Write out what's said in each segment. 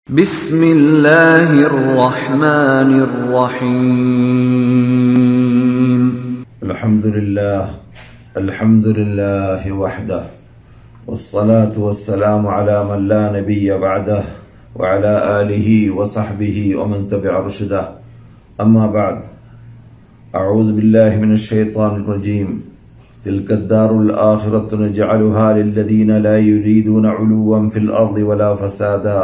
بسم الله الرحمن الرحيم الحمد لله وحده والصلاة والسلام على من لا نبي بعده وعلى آله وصحبه ومن تبع رشده أما بعد أعوذ بالله من الشيطان الرجيم تلك الدار الآخرة نجعلها للذين لا يريدون علوا في الأرض ولا فسادا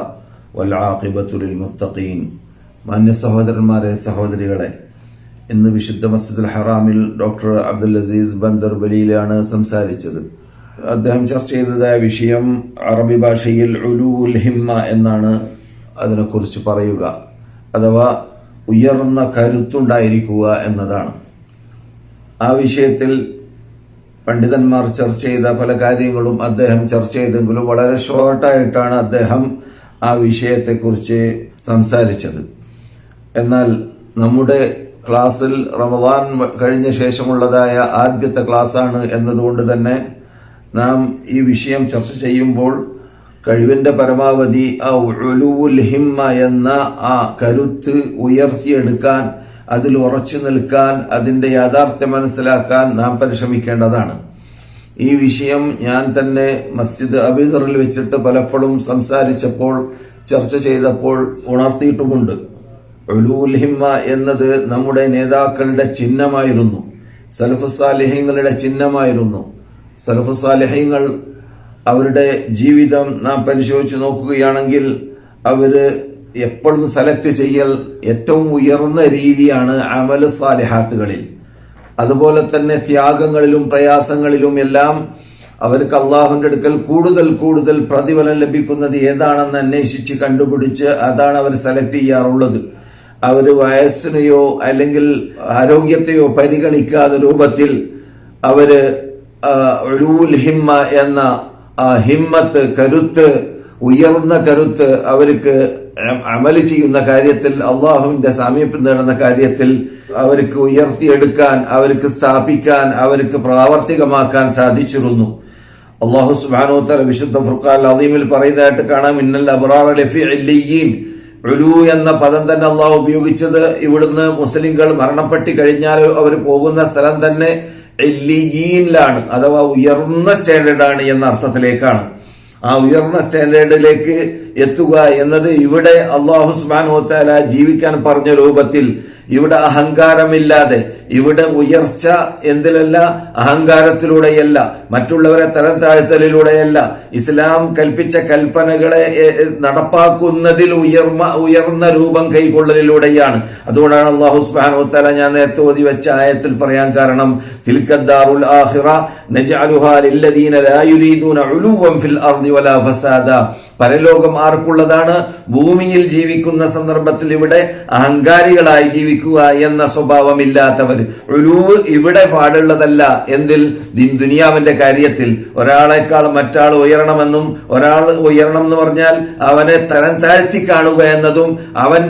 والعاقبة للمتقين. മാന്യ സഹോദരന്മാരെ, സഹോദരികളെ, ഇന്ന് വിശുദ്ധ മസ്ജിദുൽ ഹറാമിൽ ഡോക്ടർ അബ്ദുൽ അസീസ് ബന്ദർബലിയിലാണ് സംസാരിച്ചത്. അദ്ദേഹം ചർച്ച ചെയ്തതായ വിഷയം അറബി ഭാഷയിൽ ഉലൂഉൽ ഹിമ്മ എന്നാണ് അതിനെക്കുറിച്ച് പറയുക, അഥവാ ഉയർന്ന കരുത്തുണ്ടായിരിക്കുക എന്നതാണ്. ആ വിഷയത്തിൽ പണ്ഡിതന്മാർ ചർച്ച ചെയ്ത പല കാര്യങ്ങളും അദ്ദേഹം ചർച്ച ചെയ്തെങ്കിലും വളരെ ഷോർട്ടായിട്ടാണ് അദ്ദേഹം ആ വിഷയത്തെക്കുറിച്ച് സംസാരിച്ചത്. എന്നാൽ നമ്മുടെ ക്ലാസ്സിൽ റമദാൻ കഴിഞ്ഞ ശേഷമുള്ളതായ ആദ്യത്തെ ക്ലാസ്സാണ് എന്നതുകൊണ്ട് തന്നെ നാം ഈ വിഷയം ചർച്ച ചെയ്യുമ്പോൾ കഴിവിന്റെ പരമാവധി ആ ഉലൂഉൽ ഹിമ്മ എന്ന ആ കരുത്ത് ഉയർത്തിയെടുക്കാൻ, അതിൽ ഉറച്ചു നിൽക്കാൻ, അതിന്റെ യാഥാർത്ഥ്യം മനസ്സിലാക്കാൻ നാം പരിശ്രമിക്കേണ്ടതാണ്. ഈ വിഷയം ഞാൻ തന്നെ മസ്ജിദ് അബീദറിൽ വെച്ചിട്ട് പലപ്പോഴും സംസാരിച്ചപ്പോൾ, ചർച്ച ചെയ്തപ്പോൾ ഉണർത്തിയിട്ടുമുണ്ട്. ഉലൂഉൽ ഹിമ്മ എന്നത് നമ്മുടെ നേതാക്കളുടെ ചിഹ്നമായിരുന്നു, സലഫുസ്സാലിഹീങ്ങളുടെ ചിഹ്നമായിരുന്നു. സലഫുസ്സാലിഹീങ്ങൾ അവരുടെ ജീവിതം നാം പരിശോധിച്ചു നോക്കുകയാണെങ്കിൽ അവര് എപ്പോഴും സെലക്ട് ചെയ്യൽ ഏറ്റവും ഉയർന്ന രീതിയാണ് അമല് സാലിഹാത്തുകളിൽ. അതുപോലെ തന്നെ ത്യാഗങ്ങളിലും പ്രയാസങ്ങളിലും എല്ലാം അവർക്ക് അള്ളാഹുവിന്റെ അടുക്കൽ കൂടുതൽ പ്രതിഫലം ലഭിക്കുന്നത് ഏതാണെന്ന് അന്വേഷിച്ച് കണ്ടുപിടിച്ച് അതാണ് അവർ സെലക്ട് ചെയ്യാറുള്ളത്. അവര് വയസ്സിനെയോ അല്ലെങ്കിൽ ആരോഗ്യത്തെയോ പരിഗണിക്കാത്ത രൂപത്തിൽ അവര് ഉലൂഉൽ ഹിമ്മ എന്ന ഹിമ്മത്ത്, കരുത്ത്, ഉയർന്ന കരുത്ത് അവർക്ക് അമല് ചെയ്യുന്ന കാര്യത്തിൽ, അള്ളാഹുവിന്റെ സാമീപ്യം നേടുന്ന കാര്യത്തിൽ അവർക്ക് ഉയർത്തിയെടുക്കാൻ, അവർക്ക് സ്ഥാപിക്കാൻ, അവർക്ക് പ്രാവർത്തികമാക്കാൻ സാധിച്ചിരുന്നു. അള്ളാഹു സുബ്ഹാനഹു വ തആല വിശുദ്ധ ഫുർഖാൻ അദീമിൽ പറയുന്നതായിട്ട് കാണാം, ഇന്നൽ അബ്റാറ ലഫീ ഇല്ലിയീൻ. ഉലൂ എന്ന പദം തന്നെ അള്ളാഹു ഉപയോഗിച്ചത് ഇവിടുന്ന് മുസ്ലിങ്ങൾ മരണപ്പെട്ട് കഴിഞ്ഞാൽ അവർ പോകുന്ന സ്ഥലം തന്നെ ഇല്ലിയീനിലാണ്, അഥവാ ഉയർന്ന സ്റ്റാൻഡേർഡാണ് എന്ന അർത്ഥത്തിലേക്കാണ്. ആ ഉയർന്ന സ്റ്റാൻഡേർഡിലേക്ക് എത്തുക എന്നത് ഇവിടെ അല്ലാഹു സുബ്ഹാനഹു വ തആല ജീവിക്കാൻ പറഞ്ഞ രൂപത്തിൽ, ഇവിടെ അഹങ്കാരമില്ലാതെ, ഇവിടെ ഉയർച്ച എന്തിലല്ല, അഹങ്കാരത്തിലൂടെയല്ല, മറ്റുള്ളവരെ തരം താഴ്ത്തലിലൂടെയല്ല, ഇസ്ലാം കൽപ്പിച്ച കൽപ്പനകളെ നടപ്പാക്കുന്നതിൽ ഉയർന്ന രൂപം കൈക്കൊള്ളലിലൂടെയാണ്. അതുകൊണ്ടാണ് അല്ലാഹു സുബ്ഹാനഹു വ തആല ഞാൻ നേരത്തെ ഓതി വെച്ച ആയത്തിൽ പറയാൻ കാരണം, തിൽക്കദ്ദാറുൽ ആഖിറ നജഅലുഹാ ലില്ലദീന ലാ യുരീദൂന ഉലുവൻ ഫിൽ അർദി വലാ ഫസാദ. പരലോകം ആർക്കുള്ളതാണ്? ഭൂമിയിൽ ജീവിക്കുന്ന സന്ദർഭത്തിൽ ഇവിടെ അഹങ്കാരികളായി ജീവിക്കുക എന്ന സ്വഭാവമില്ലാത്തവർ. ഉലൂവ് ഇവിടെ പാടുള്ളതല്ല. എന്തിൽ? ദുനിയാവിന്റെ കാര്യത്തിൽ. ഒരാളെക്കാൾ മറ്റാൾ ഉയരണമെന്നും, ഒരാൾ ഉയരണം എന്ന് പറഞ്ഞാൽ അവനെ തരം താഴ്ത്തി കാണുക എന്നതും, അവൻ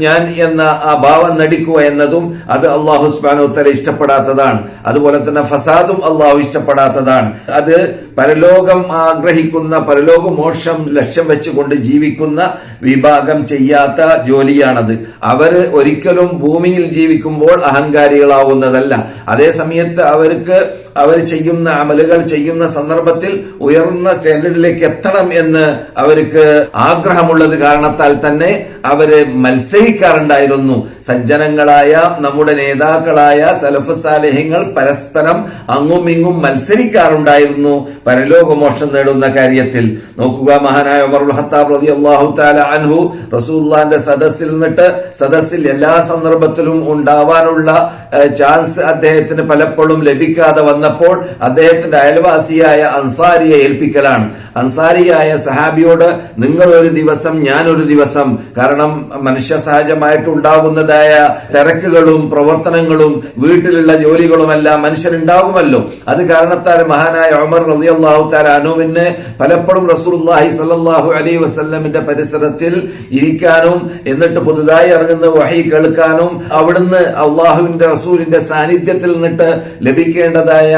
ഞാൻ എന്ന ആ ഭാവം നടിക്കുക എന്നതും അത് അല്ലാഹു സുബ്ഹാനഹു വ തആല ഇഷ്ടപ്പെടാത്തതാണ്. അതുപോലെ തന്നെ ഫസാദും അല്ലാഹു ഇഷ്ടപ്പെടാത്തതാണ്. അത് പരലോകം ആഗ്രഹിക്കുന്ന, പരലോക മോക്ഷം ലക്ഷ്യം വെച്ചുകൊണ്ട് ജീവിക്കുന്ന വിഭാഗം ചെയ്യാത്ത ജോലിയാണത്. അവര് ഒരിക്കലും ഭൂമിയിൽ ജീവിക്കുമ്പോൾ അഹങ്കാരികളാവുന്നതല്ല. അതേ സമയത്ത് അവർ ചെയ്യുന്ന അമലുകൾ ചെയ്യുന്ന സന്ദർഭത്തിൽ ഉയർന്ന സ്റ്റാൻഡേർഡിലേക്ക് എത്തണം എന്ന് അവർക്ക് ആഗ്രഹമുള്ളത് കാരണത്താൽ തന്നെ അവര് മത്സരിക്കാറുണ്ടായിരുന്നു. സജ്ജനങ്ങളായ നമ്മുടെ നേതാക്കളായ സലഫ് സാലിഹ്യങ്ങൾ പരസ്പരം അങ്ങും ഇങ്ങും മത്സരിക്കാറുണ്ടായിരുന്നു പരലോകമോക്ഷം നേടുന്ന കാര്യത്തിൽ. നോക്കുക, മഹാനായ ഉമറുൽ ഖത്താബ് റളിയല്ലാഹു തആല അൻഹു റസൂലുള്ളാഹിന്റെ സദസ്സിൽ എല്ലാ സന്ദർഭത്തിലും ഉണ്ടാവാനുള്ള ചാൻസ് അദ്ദേഹത്തിന് പലപ്പോഴും ലഭിക്കാതെ വന്നപ്പോൾ അദ്ദേഹത്തിന്റെ അയൽവാസിയായ അൻസാരിയെ ഏൽപ്പിക്കലാണ്. അൻസാരിയായ സഹാബിയോട് നിങ്ങൾ ഒരു ദിവസം, ഞാൻ ഒരു ദിവസം, കാരണം മനുഷ്യ സഹജമായിട്ടുണ്ടാകുന്നതായ തിരക്കുകളും പ്രവർത്തനങ്ങളും വീട്ടിലുള്ള ജോലികളുമെല്ലാം മനുഷ്യരുണ്ടാകുമല്ലോ. അത് കാരണത്താൽ മഹാനായ ഉമർ റളിയല്ലാഹു തആല അൻഹുവിന് പലപ്പോഴും റസൂലുള്ളാഹി സ്വല്ലല്ലാഹു അലൈഹി വസല്ലമിന്റെ പരിസരത്തിൽ ഇരിക്കാനും, എന്നിട്ട് പുതുതായി ഇറങ്ങുന്ന വഹി കേൾക്കാനും, അവിടുന്ന് അള്ളാഹുവിന്റെ റസൂലിന്റെ സാന്നിധ്യത്തിൽ നിന്നിട്ട് ലഭിക്കേണ്ടതായ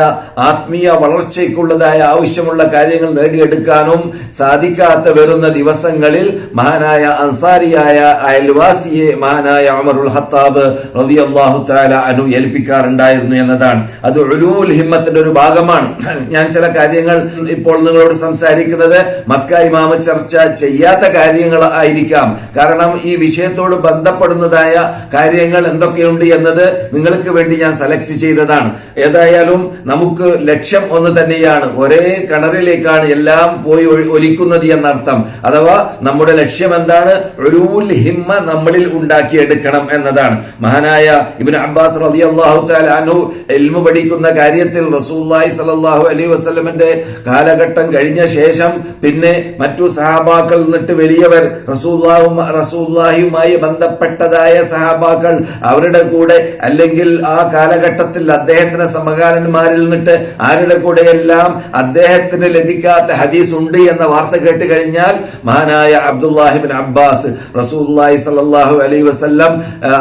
ആത്മീയ വളർച്ചയ്ക്കുള്ളതായ ആവശ്യമുള്ള കാര്യങ്ങൾ നേടിയെടുക്കാൻ എടുക്കാനും സാധിക്കാത്ത വരുന്ന ദിവസങ്ങളിൽ മഹാനായ അൻസാരിയായ അയൽവാസിയെ മഹാനായ ഉമറുൽ ഖത്താബ് റളിയല്ലാഹു തആല അൻഹു ഏൽപ്പിക്കാറുണ്ടായിരുന്നു എന്നതാണ്. അത് ഉലൂൽ ഹിമ്മത്തിന്റെ ഒരു ഭാഗമാണ്. ഞാൻ ചില കാര്യങ്ങൾ ഇപ്പോൾ നിങ്ങളോട് സംസാരിക്കുന്നത് മക്ക ഇമാമ ചർച്ച ചെയ്യാത്ത കാര്യങ്ങൾ ആയിരിക്കാം. കാരണം ഈ വിഷയത്തോട് ബന്ധപ്പെടുന്നതായ കാര്യങ്ങൾ എന്തൊക്കെയുണ്ട് എന്നത് നിങ്ങൾക്ക് വേണ്ടി ഞാൻ സെലക്ട് ചെയ്തതാണ്. ഏതായാലും നമുക്ക് ലക്ഷ്യം ഒന്ന് തന്നെയാണ്, ഒരേ കിണറിലേക്കാണ് എല്ലാം പോയി ഒലിക്കുന്നത് എന്നർത്ഥം. അഥവാ നമ്മുടെ ലക്ഷ്യം എന്താണ്? ഉലൂൽ ഹിമ്മ നമ്മളിൽ ഉണ്ടാക്കിയെടുക്കണം എന്നതാണ്. മഹാനായ ഇബ്നു അബ്ബാസ് റളിയല്ലാഹു തആല അൻഹു ഇൽമു പഠിക്കുന്ന കാര്യത്തിൽ റസൂലുള്ളാഹി സ്വല്ലല്ലാഹു അലൈഹി വസല്ലമയുടെ കാലഘട്ടം കഴിഞ്ഞ ശേഷം പിന്നെ മറ്റു സഹാബാക്കൾ നിന്നിട്ട് വലിയവർ റസൂലുള്ളാഹിയുമായി ബന്ധപ്പെട്ടതായ സഹാബാക്കൾ അവരുടെ കൂടെ അല്ലെങ്കിൽ ആ കാലഘട്ടത്തിൽ അദ്ദേഹത്തിന്റെ സമകാലന്മാരിൽ നിന്നിട്ട് ആരുടെ കൂടെയെല്ലാം അദ്ദേഹത്തിന് ലഭിക്കാത്ത ഹദീസ് ഉണ്ട് എന്ന വാർത്ത കേട്ട് കഴിഞ്ഞാൽ മഹാനായ അബ്ദുല്ലാഹി ഇബ്നു അബ്ബാസ് റസൂലുള്ളാഹി സ്വല്ലല്ലാഹു അലൈഹി വസല്ലം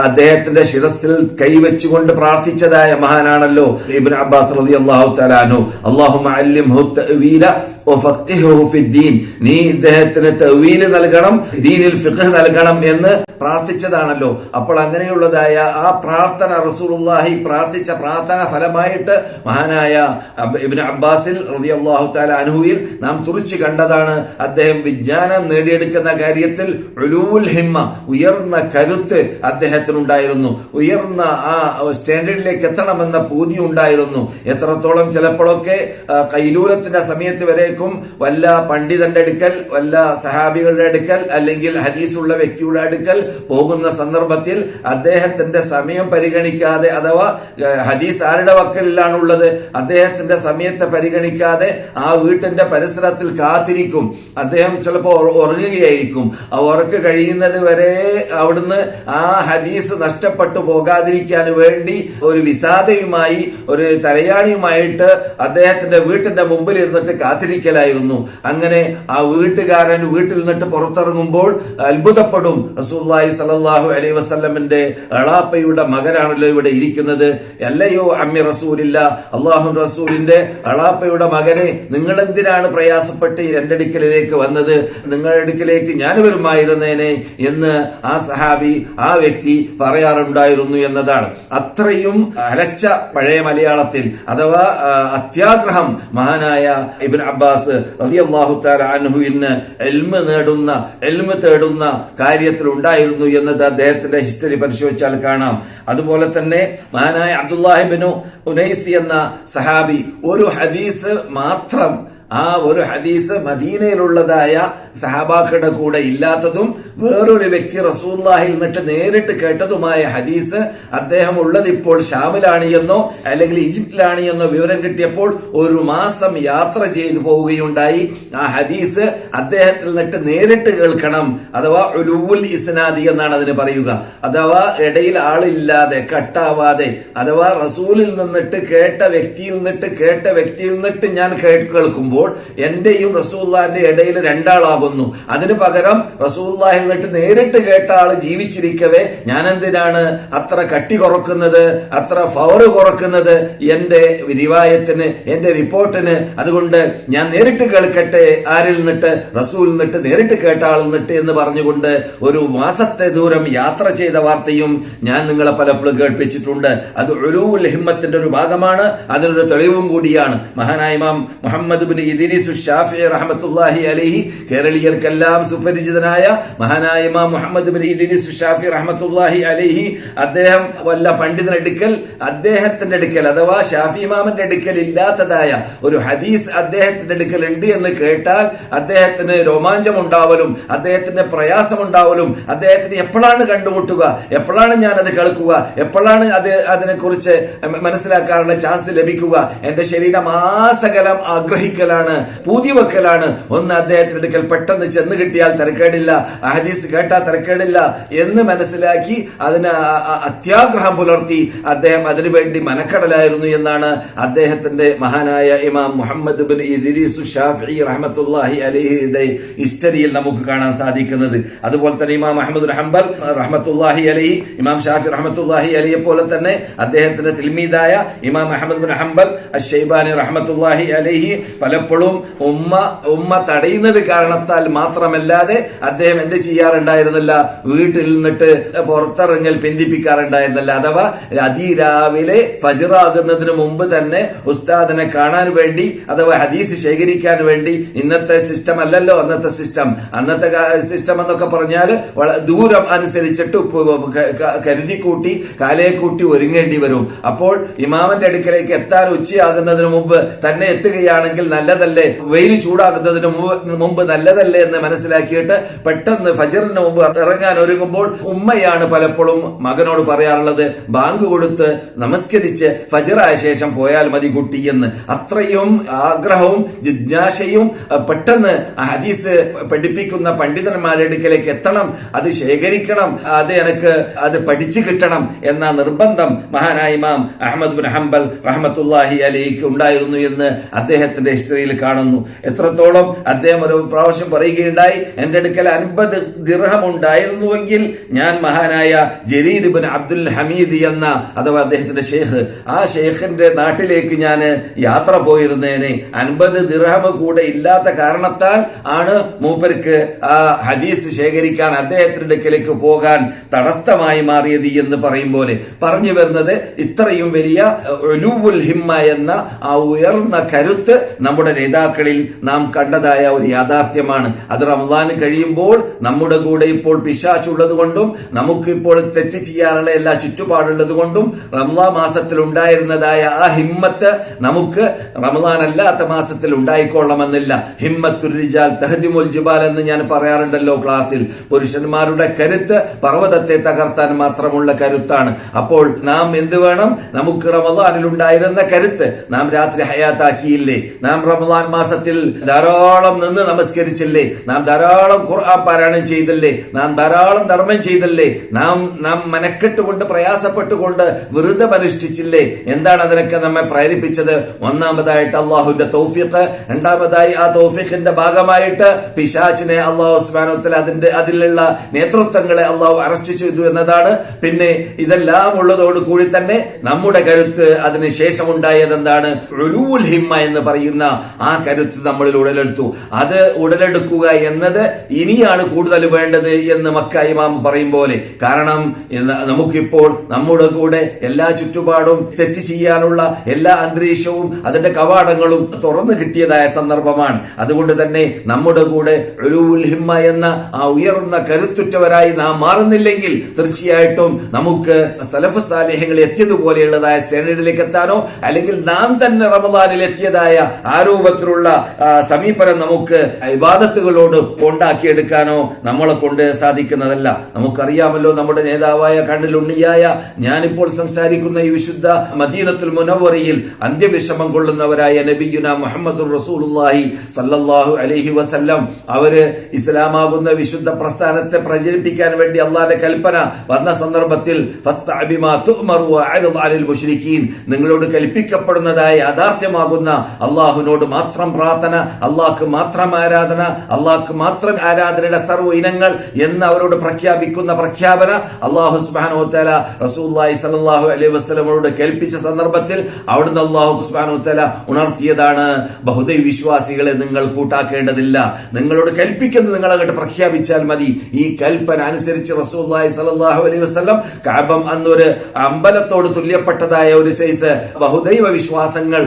അദ്ദേഹത്തിന്റെ ശിരസിൽ കൈവച്ചുകൊണ്ട് പ്രാർത്ഥിച്ചതായ മഹാനാണല്ലോ ഇബ്നു അബ്ബാസ് റളിയല്ലാഹു തആല അൻഹു. അല്ലാഹുമ്മ അല്ലിംഹു തഅ്വീല വഫഖിഹു ഫിദ്ദീൻ, നീ ഇദ്ദേഹത്തിന് തഅ്വീൽ നൽകണം, ദീനിൽ ഫിഖ് നൽകണം എന്ന് പ്രാർത്ഥിച്ചതാണല്ലോ. അപ്പോൾ അങ്ങനെയുള്ളതായ ആ പ്രാർത്ഥന റസൂലുള്ളാഹി പ്രാർത്ഥിച്ച പ്രാർത്ഥന ഫലമായിട്ട് മഹാനായ ഇബ്നു അബ്ബാസിൽ റളിയല്ലാഹു തആല അൻഹുവിൽ നാം തുറിച്ചു കണ്ടതാണ്. അദ്ദേഹം വിജ്ഞാനം നേടിയെടുക്കുന്ന കാര്യത്തിൽ ഉലൂൽ ഹിമ്മ, ഉയർന്ന കരുത്ത് അദ്ദേഹത്തിനുണ്ടായിരുന്നു. ഉയർന്ന ആ സ്റ്റാൻഡേർഡിലേക്ക് എത്തണമെന്ന പൂതി ഉണ്ടായിരുന്നു. എത്രത്തോളം ചിലപ്പോഴൊക്കെ കൈലൂലത്തിന്റെ സമയത്ത് വരേക്കും വല്ല പണ്ഡിതന്റെ അടുക്കൽ, വല്ല സഹാബികളുടെ അടുക്കൽ അല്ലെങ്കിൽ ഹദീസുള്ള വ്യക്തിയുടെ അടുക്കൽ പോകുന്ന സന്ദർഭത്തിൽ അദ്ദേഹത്തിന്റെ സമയം പരിഗണിക്കാതെ, അഥവാ ഹദീസ് ആരുടെ വക്കലിലാണുള്ളത് അദ്ദേഹത്തിന്റെ സമയത്തെ പരിഗണിക്കാതെ ആ വീട്ടിന്റെ പരിസരത്തിൽ കാത്തിരിക്കും. അദ്ദേഹം ചിലപ്പോൾ ഉറങ്ങുകയായിരിക്കും. ആ ഉറക്ക് കഴിയുന്നത് വരെ അവിടുന്ന് ആ ഹദീസ് നഷ്ടപ്പെട്ടു പോകാതിരിക്കാൻ വേണ്ടി ഒരു വിസാദയുമായി, ഒരു തലയാണിയുമായിട്ട് അദ്ദേഹത്തിന്റെ വീട്ടിന്റെ മുമ്പിൽ ഇരുന്നിട്ട് കാത്തിരിക്കലായിരുന്നു. അങ്ങനെ ആ വീട്ടുകാരൻ വീട്ടിൽ നിന്നിട്ട് പുറത്തിറങ്ങുമ്പോൾ അത്ഭുതപ്പെടും. റസൂലുള്ളാഹി സ്വല്ലല്ലാഹു അലൈഹി വസല്ലമിന്റെ അളാപ്പയുടെ മകനാണല്ലോ ഇവിടെ ഇരിക്കുന്നത്. അല്ലയോ അമ്മി റസൂലില്ല, അള്ളാഹു റസൂലിന്റെ അളാപ്പയുടെ മകനെ, നിങ്ങൾ എന്തിനാണ് പ്രയാസപ്പെട്ട് എന്റെ അടുക്കലേക്ക് വന്നത്? നിങ്ങളുടെ അടുക്കലേക്ക് ഞാൻ വരുമായിരുന്നേനെ എന്ന് ആ സഹാബി, ആ വ്യക്തി പറയാറുണ്ടായിരുന്നു എന്നതാണ്. അത്രയും അലച്ച പഴയ മലയാളത്തിൽ അഥവാ അത്യാഗ്രഹം മഹാനായ ഇബ്നു അബ്ബാസ് റളിയല്ലാഹു തആല അൻഹുവിന് ഇൽമ് തേടുന്ന കാര്യത്തിൽ ഉണ്ടായിരുന്നു എന്നത് അദ്ദേഹത്തിന്റെ ഹിസ്റ്ററി പരിശോധിച്ചാൽ കാണാം. അതുപോലെ തന്നെ മഹാനായ അബ്ദുല്ലാഹി ഇബ്നു ഉനൈസ് എന്ന സഹാബി ഒരു ഹദീസ് മാത്രം, ആ ഒരു ഹദീസ് മദീനയിലുള്ളതായ സഹാബാക്കളുടെ കൂടെ ഇല്ലാത്തതും വേറൊരു വ്യക്തി റസൂലുള്ളാഹിൽ നിന്നിട്ട് നേരിട്ട് കേട്ടതുമായ ഹദീസ് അദ്ദേഹം ഉള്ളത് ഇപ്പോൾ ഷാമിലാണ് എന്നോ അല്ലെങ്കിൽ ഈജിപ്തിലാണ് എന്നോ വിവരം കിട്ടിയപ്പോൾ ഒരു മാസം യാത്ര ചെയ്തു പോവുകയുണ്ടായി. ആ ഹദീസ് അദ്ദേഹത്തിൽ നിന്നിട്ട് നേരിട്ട് കേൾക്കണം, അഥവാ ഉലൂൽ ഇസ്നാദി എന്നാണ് അതിന് പറയുക. അഥവാ ഇടയിൽ ആളില്ലാതെ കട്ടാവാതെ, അഥവാ റസൂലിൽ നിന്നിട്ട് കേട്ട വ്യക്തിയിൽ നിന്നിട്ട് ഞാൻ കേൾക്കുമ്പോൾ എന്റെയും റസൂലുള്ളാഹിന്റെ ഇടയിൽ രണ്ടാളാകുന്നു. അതിനു പകരം റസൂലുള്ളാഹിൽ നിന്നിട്ട് നേരിട്ട് കേട്ട ആള് ജീവിച്ചിരിക്കവേ ഞാൻ എന്തിനാണ് അത്ര കട്ടി കുറക്കുന്നത്, അത്ര ഫവർ കുറക്കുന്നത് എന്റെ റിവായത്തിന്, എന്റെ റിപ്പോർട്ടിന്? അതുകൊണ്ട് ഞാൻ നേരിട്ട് കേൾക്കട്ടെ. ആരിൽ നിന്നിട്ട്? റസൂലിൽ നിന്നിട്ട്, നേരിട്ട് കേട്ട ആളിൽ നിന്നിട്ട് എന്ന് പറഞ്ഞുകൊണ്ട് ഒരു മാസത്തെ ദൂരം യാത്ര ചെയ്ത വാർത്തയും ഞാൻ നിങ്ങളെ പലപ്പോഴും കേൾപ്പിച്ചിട്ടുണ്ട്. അത് ഉലൂൽ ഹിമ്മത്തിന്റെ ഒരു ഭാഗമാണ്, അതിനൊരു തെളിവും കൂടിയാണ്. മഹാനായ ഇമാം മുഹമ്മദ് ഇബ്നു ഇദ്രീസ് ശാഫിഈ റഹ്മത്തുള്ളാഹി അലൈഹി, കേരളീയർക്കെല്ലാം സുപരിചിതനായ മഹാനായ ഇമാം മുഹമ്മദ് ഇബ്നു ഇദ്രീസ് ശാഫിഈ റഹ്മത്തുള്ളാഹി അലൈഹി, അദ്ദേഹം വല്ല പണ്ഡിതനടുക്കൽ, അദ്ദേഹത്തിന്റെ അടുക്കൽ അഥവാ ഷാഫി ഇമാമിന്റെ അടുക്കൽ ഇല്ലാത്തതായ ഒരു ഹദീസ് അദ്ദേഹത്തിന്റെ അടുക്കൽ ഉണ്ട് എന്ന് കേട്ടാൽ അദ്ദേഹത്തിന് രോമാഞ്ചമുണ്ടാവലും അദ്ദേഹത്തിന്റെ പ്രയാസമുണ്ടാവലും, അദ്ദേഹത്തിന് എപ്പോഴാണ് കണ്ടുമുട്ടുക, എപ്പോഴാണ് ഞാൻ അത് കേൾക്കുക, എപ്പോഴാണ് അതിനെക്കുറിച്ച് മനസ്സിലാക്കാനുള്ള ചാൻസ് ലഭിക്കുക? എന്റെ ശരീരം ആസകലം ആഗ്രഹിക്കലാണ്, പൂതി വെക്കലാണ്. ഒന്ന് അദ്ദേഹത്തിന്റെ അടുക്കൽ പെട്ടെന്ന് ചെന്ന് കിട്ടിയാൽ തിരക്കേടില്ല, ഹദീസ് കേട്ടാ തിരക്കേടില്ല എന്ന് മനസ്സിലാക്കി അതിന് അത്യാഗ്രഹം പുലർത്തി അദ്ദേഹം അതിനുവേണ്ടി മനക്കടലായിരുന്നു എന്നാണ് അദ്ദേഹത്തിന്റെ മഹാനായ ഇമാം മുഹമ്മദ് ബിൻ ഇദ്രീസ് ഷാഫിഈ റഹ്മത്തുള്ളാഹി അലൈഹിയുടെ ഹിസ്റ്ററിയിൽ നമുക്ക് കാണാൻ സാധിക്കുന്നത്. അതുപോലെ തന്നെ ഇമാം അഹ്മദ് ബിൻ ഹംബൽ റഹ്മത്തുള്ളാഹി അലൈഹി, ഇമാം ഷാഫി റഹ്മത്തുള്ളാഹി അലൈഹിയെ പോലെ തന്നെ അദ്ദേഹത്തിന്റെ തിൽമീദായ ഇമാം അഹ്മദ് ബിൻ ഹംബൽ അശ്ശൈബാനി റഹ്മത്തുള്ളാഹി അലൈഹി പലപ്പോഴും ഉമ്മ തടയുന്നത് കാരണത്താൽ മാത്രമല്ലാതെ അദ്ദേഹം എന്ത് ചെയ്യാറുണ്ടായിരുന്നില്ല, വീട്ടിൽ നിന്നിട്ട് പുറത്തിറങ്ങൽ പിന്തിപ്പിക്കാറുണ്ടായിരുന്നില്ല. അഥവാ അതിരാവിലെ ഫജ്റാകുന്നതിന് മുമ്പ് തന്നെ ഉസ്താദിനെ കാണാൻ വേണ്ടി അഥവാ ഹദീസ് ശേഖരിക്കാൻ വേണ്ടി, ഇന്നത്തെ സിസ്റ്റം അല്ലല്ലോ അന്നത്തെ സിസ്റ്റം എന്നൊക്കെ പറഞ്ഞാൽ ദൂരം അനുസരിച്ചിട്ട് കരുതിക്കൂട്ടി കാലയെക്കൂട്ടി ഒരുങ്ങേണ്ടി വരും. അപ്പോൾ ഇമാമിന്റെ അടുക്കലേക്ക് എത്താൻ ഉച്ചയാകുന്നതിന് മുമ്പ് തന്നെ എത്തുകയാണെങ്കിൽ നല്ലതല്ലേ, വെയിൽ ചൂടാകുന്നതിന് മുമ്പ് നല്ലതല്ലേ എന്ന് മനസ്സിലാക്കിയിട്ട് പെട്ടെന്ന് ഫജറിന് മുമ്പ് ഇറങ്ങാൻ ഒരുങ്ങുമ്പോൾ ഉമ്മയാണ് പലപ്പോഴും മകനോട് പറയാറുള്ളത്, ബാങ്ക് കൊടുത്ത് നമസ്കരിച്ച് ഫജറായ ശേഷം പോയാൽ മതി കുട്ടി എന്ന്. അത്രയും ആഗ്രഹവും ജിജ്ഞാസയും പെട്ടെന്ന് ഹദീസ് പഠിപ്പിക്കുന്ന പണ്ഡിതന്മാരുടെ അടുക്കലേക്ക് എത്തണം, അത് ശേഖരിക്കണം, അത് പഠിച്ചു കിട്ടണം എന്ന നിർബന്ധം മഹാനായ ഇമാം അഹ്മദ് ബിൻ ഹംബൽ റഹ്മത്തുള്ളാഹി അലൈഹിക്ക് ഉണ്ടായിരുന്നു എന്ന് അദ്ദേഹത്തിന്റെ ഹിസ്റ്ററിയിൽ കാണുന്നു. എത്രത്തോളം അദ്ദേഹം ഒരു പ്രാവശ്യം പറയുകയുണ്ടായി, എന്റെ അടുക്കൽ 50 ദിർഹം ഉണ്ടായിരുന്നുവെങ്കിൽ ഞാൻ മഹാനായ ജരീർ ഇബ്നു അബ്ദുൽ ഹമീദ് എന്ന അഥവാ അദ്ദേഹത്തിന്റെ ഷെയ്ഖ്, ആ ഷെയ്ഖിന്റെ നാട്ടിലേക്ക് ഞാൻ യാത്ര പോയിരുന്നേനെ. 50 ദിർഹം കൂടെ ഇല്ലാത്ത കാരണത്താൽ ആണ് മൂപ്പർക്ക് ആ ഹദീസ് ശേഖരിക്കാൻ അദ്ദേഹത്തിന്റെ അടുക്കലേക്ക് പോകാൻ തടസ്സമായി മാറിയത് എന്ന് പറയും പോലെ പറഞ്ഞു വരുന്നത്, ഇത്രയും വലിയ ഉലൂവുൽ ഹിമ്മ എന്ന ആ ഉയർന്ന കരുത്ത് നമ്മുടെ നേതാക്കളിൽ നാം കണ്ടതായ ഒരു യാഥാർത്ഥ്യമാണ്. അത് റമദാൻ കഴിയുമ്പോൾ നമ്മുടെ കൂടെ ഇപ്പോൾ പിശാചുള്ളത് കൊണ്ടും നമുക്കിപ്പോൾ തെറ്റ് ചെയ്യാനുള്ള എല്ലാ ചുറ്റുപാടുള്ളത് കൊണ്ടും റമദാൻ മാസത്തിൽ ഉണ്ടായിരുന്നതായ ആ ഹിമ്മത്ത് നമുക്ക് റമദാൻ അല്ലാത്ത മാസത്തിൽ ഉണ്ടായിക്കൊള്ളണമെന്നില്ല. ഹിമ്മത്തുർ റിജാൽ തഹ്ദിമുൽ ജിബാൽ എന്ന് ഞാൻ പറയാറുണ്ടല്ലോ ക്ലാസ്സിൽ. പുരുഷന്മാരുടെ കരുത്ത് പർവ്വതത്തെ തകർത്താൻ മാത്രമുള്ള കരുത്താണ്. അപ്പോൾ നാം എന്ത് വേണം, നമുക്ക് റമദാനിൽ ഉണ്ടായിരുന്ന കരുത്ത് നാം രാത്രി ഹയാത്താക്കിയില്ലേ, നാം റമദാൻ മാസത്തിൽ ധാരാളം നിന്ന് നമസ്കരിച്ചില്ലേ, നാം ധാരാളം ഖുർആൻ പാരായണം ചെയ്തില്ലേ, നാം ധാരാളം ധർമ്മം ചെയ്തില്ലേ, നാം മനക്കെട്ടുകൊണ്ട് പ്രയാസപ്പെട്ടുകൊണ്ട് വ്രതം അനുഷ്ഠിച്ചില്ലേ. എന്താണ് അതിനൊക്കെ നമ്മെ പ്രേരിപ്പിച്ചത്? ഒന്നാമതായിട്ട് അള്ളാഹുവിന്റെ തൗഫീഖ്, രണ്ടാമതായി ആ തൗഫീഖിന്റെ ഭാഗമായിട്ട് പിശാചിനെ അള്ളാഹു സുബ്ഹാനഹു വ തആല അതിലുള്ള നേതൃത്വങ്ങളെ അള്ളാഹു അറസ്റ്റ് ചെയ്തു എന്നതാണ്. പിന്നെ ഇതെല്ലാം ഉള്ളതോട് കൂടി തന്നെ നമ്മുടെ കരുത്ത് അതിനുശേഷം ഉണ്ടായത് എന്താണ്? ഉലൂവുൽ ഹിമ്മ എന്ന് പറയുന്ന ആ കരുത്ത് നമ്മളിൽ ഉടലെടുത്തു. അത് ഉടലെടുക്കുക എന്നത് ഇനിയാണ് കൂടുതൽ വേണ്ടത് എന്ന് മക്ക ഇമാം പറയും പോലെ. കാരണം നമുക്കിപ്പോൾ നമ്മുടെ കൂടെ എല്ലാ ചുറ്റുപാടും തെറ്റ് ചെയ്യാനുള്ള എല്ലാ അന്തരീക്ഷവും അതിന്റെ കവാടങ്ങളും തുറന്നു കിട്ടിയതായ സന്ദർഭമാണ്. അതുകൊണ്ട് തന്നെ നമ്മുടെ കൂടെ ഉലൂവുൽ ഹിമ്മ എന്ന ആ ഉയർന്ന കരുത്തുറ്റവരായി നാം മാറുന്നില്ലെങ്കിൽ തീർച്ചയായിട്ടും നമുക്ക് സലഫ് സാലിഹ്യങ്ങൾ എത്തിയതുപോലെയുള്ളതായ സ്റ്റാൻഡേർഡിലേക്ക് എത്താനോ അല്ലെങ്കിൽ നാം തന്നെ റമദാനിൽ എത്തിയതായ ആരൂപത്തിലുള്ള സമീപനം നമുക്ക് ഇബാദത്തുകളോട് ഉണ്ടാക്കിയെടുക്കാനോ നമ്മളെ കൊണ്ട് സാധിക്കുന്നതല്ല. നമുക്കറിയാമല്ലോ, നമ്മുടെ നേതാവായ കണ്ണിലുണ്ണിയായ ഞാനിപ്പോൾ സംസാരിക്കുന്ന ഈ വിശുദ്ധ മദീനത്തുൽ മുനവ്വറയിൽ അന്ത്യവിഷമം കൊള്ളുന്നവരായ നബിയുന മുഹമ്മദുർ റസൂലുള്ളാഹി സല്ലല്ലാഹു അലൈഹി വസല്ലം അവര് ഇസ്ലാമാകുന്ന വിശുദ്ധ പ്രസ്ഥാനത്തെ പ്രചരിപ്പിക്കാൻ വേണ്ടി അള്ളാന്റെ കൽപ്പന വന്ന സന്ദർഭത്തിൽ നിങ്ങളോട് കൽപ്പിക്കപ്പെടുന്നതായ യാഥാർത്ഥ്യമാകുന്ന അള്ളാഹുവിനോട് മാത്രം പ്രാർത്ഥന, അള്ളാഹ്ക്ക് മാത്രം ആരാധന, അള്ളാഹ്ക്ക് മാത്രം ആരാധനയുടെ സർവ്വ ഇനങ്ങൾ എന്ന് അവരോട് പ്രഖ്യാപിക്കുന്ന പ്രഖ്യാപന അള്ളാഹു സുബ്ഹാനഹു വ തആല റസൂലുള്ളാഹി സ്വല്ലല്ലാഹു അലൈഹി വസല്ലമയോട് കേൾപ്പിച്ച സന്ദർഭത്തിൽ അവിടുന്ന് അള്ളാഹു സുബ്ഹാനഹു വ തആല ഉണർത്തിയതാണ്, ബഹുദൈവ വിശ്വാസികളെ നിങ്ങൾ കൂട്ടാക്കേണ്ടതില്ല, നിങ്ങളോട് കൽപ്പിക്കുന്നത് നിങ്ങൾ അങ്ങോട്ട് പ്രഖ്യാപിച്ചാൽ മതി. ഈ കൽപ്പന അനുസരിച്ച് റസൂലുള്ളാഹി സ്വല്ലല്ലാഹു അലൈഹി വസല്ലം കഅബം അന്നൊരു അമ്പലത്തോട് തുല്യപ്പെട്ടതായ ഒരു സൈസ് ബഹുദൈവ വിശ്വാസങ്ങൾ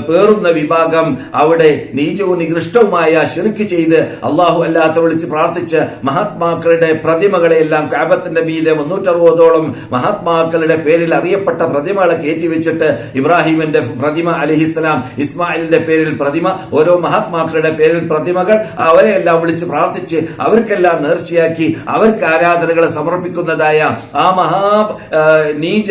പേറുന്ന വിഭാഗം അവിടെ നീചവും നികൃഷ്ടവുമായ ശിർക്ക് ചെയ്ത് അള്ളാഹു അല്ലാത്ത വിളിച്ച് പ്രാർത്ഥിച്ച് മഹാത്മാക്കളുടെ പ്രതിമകളെ എല്ലാം കഅബത്തിന്റെ മീതെ 360ഓളം മഹാത്മാക്കളുടെ പേരിൽ അറിയപ്പെട്ട പ്രതിമകളെ കയറ്റിവെച്ചിട്ട് ഇബ്രാഹിമിന്റെ പ്രതിമ അലൈഹിസ്സലാം, ഇസ്മായിലിന്റെ പേരിൽ പ്രതിമ, ഓരോ മഹാത്മാക്കളുടെ പേരിൽ പ്രതിമകൾ, അവരെ എല്ലാം വിളിച്ച് പ്രാർത്ഥിച്ച് അവർക്കെല്ലാം നേർച്ചയാക്കി അവർക്ക് ആരാധനകളെ സമർപ്പിക്കുന്നതായ ആ നീച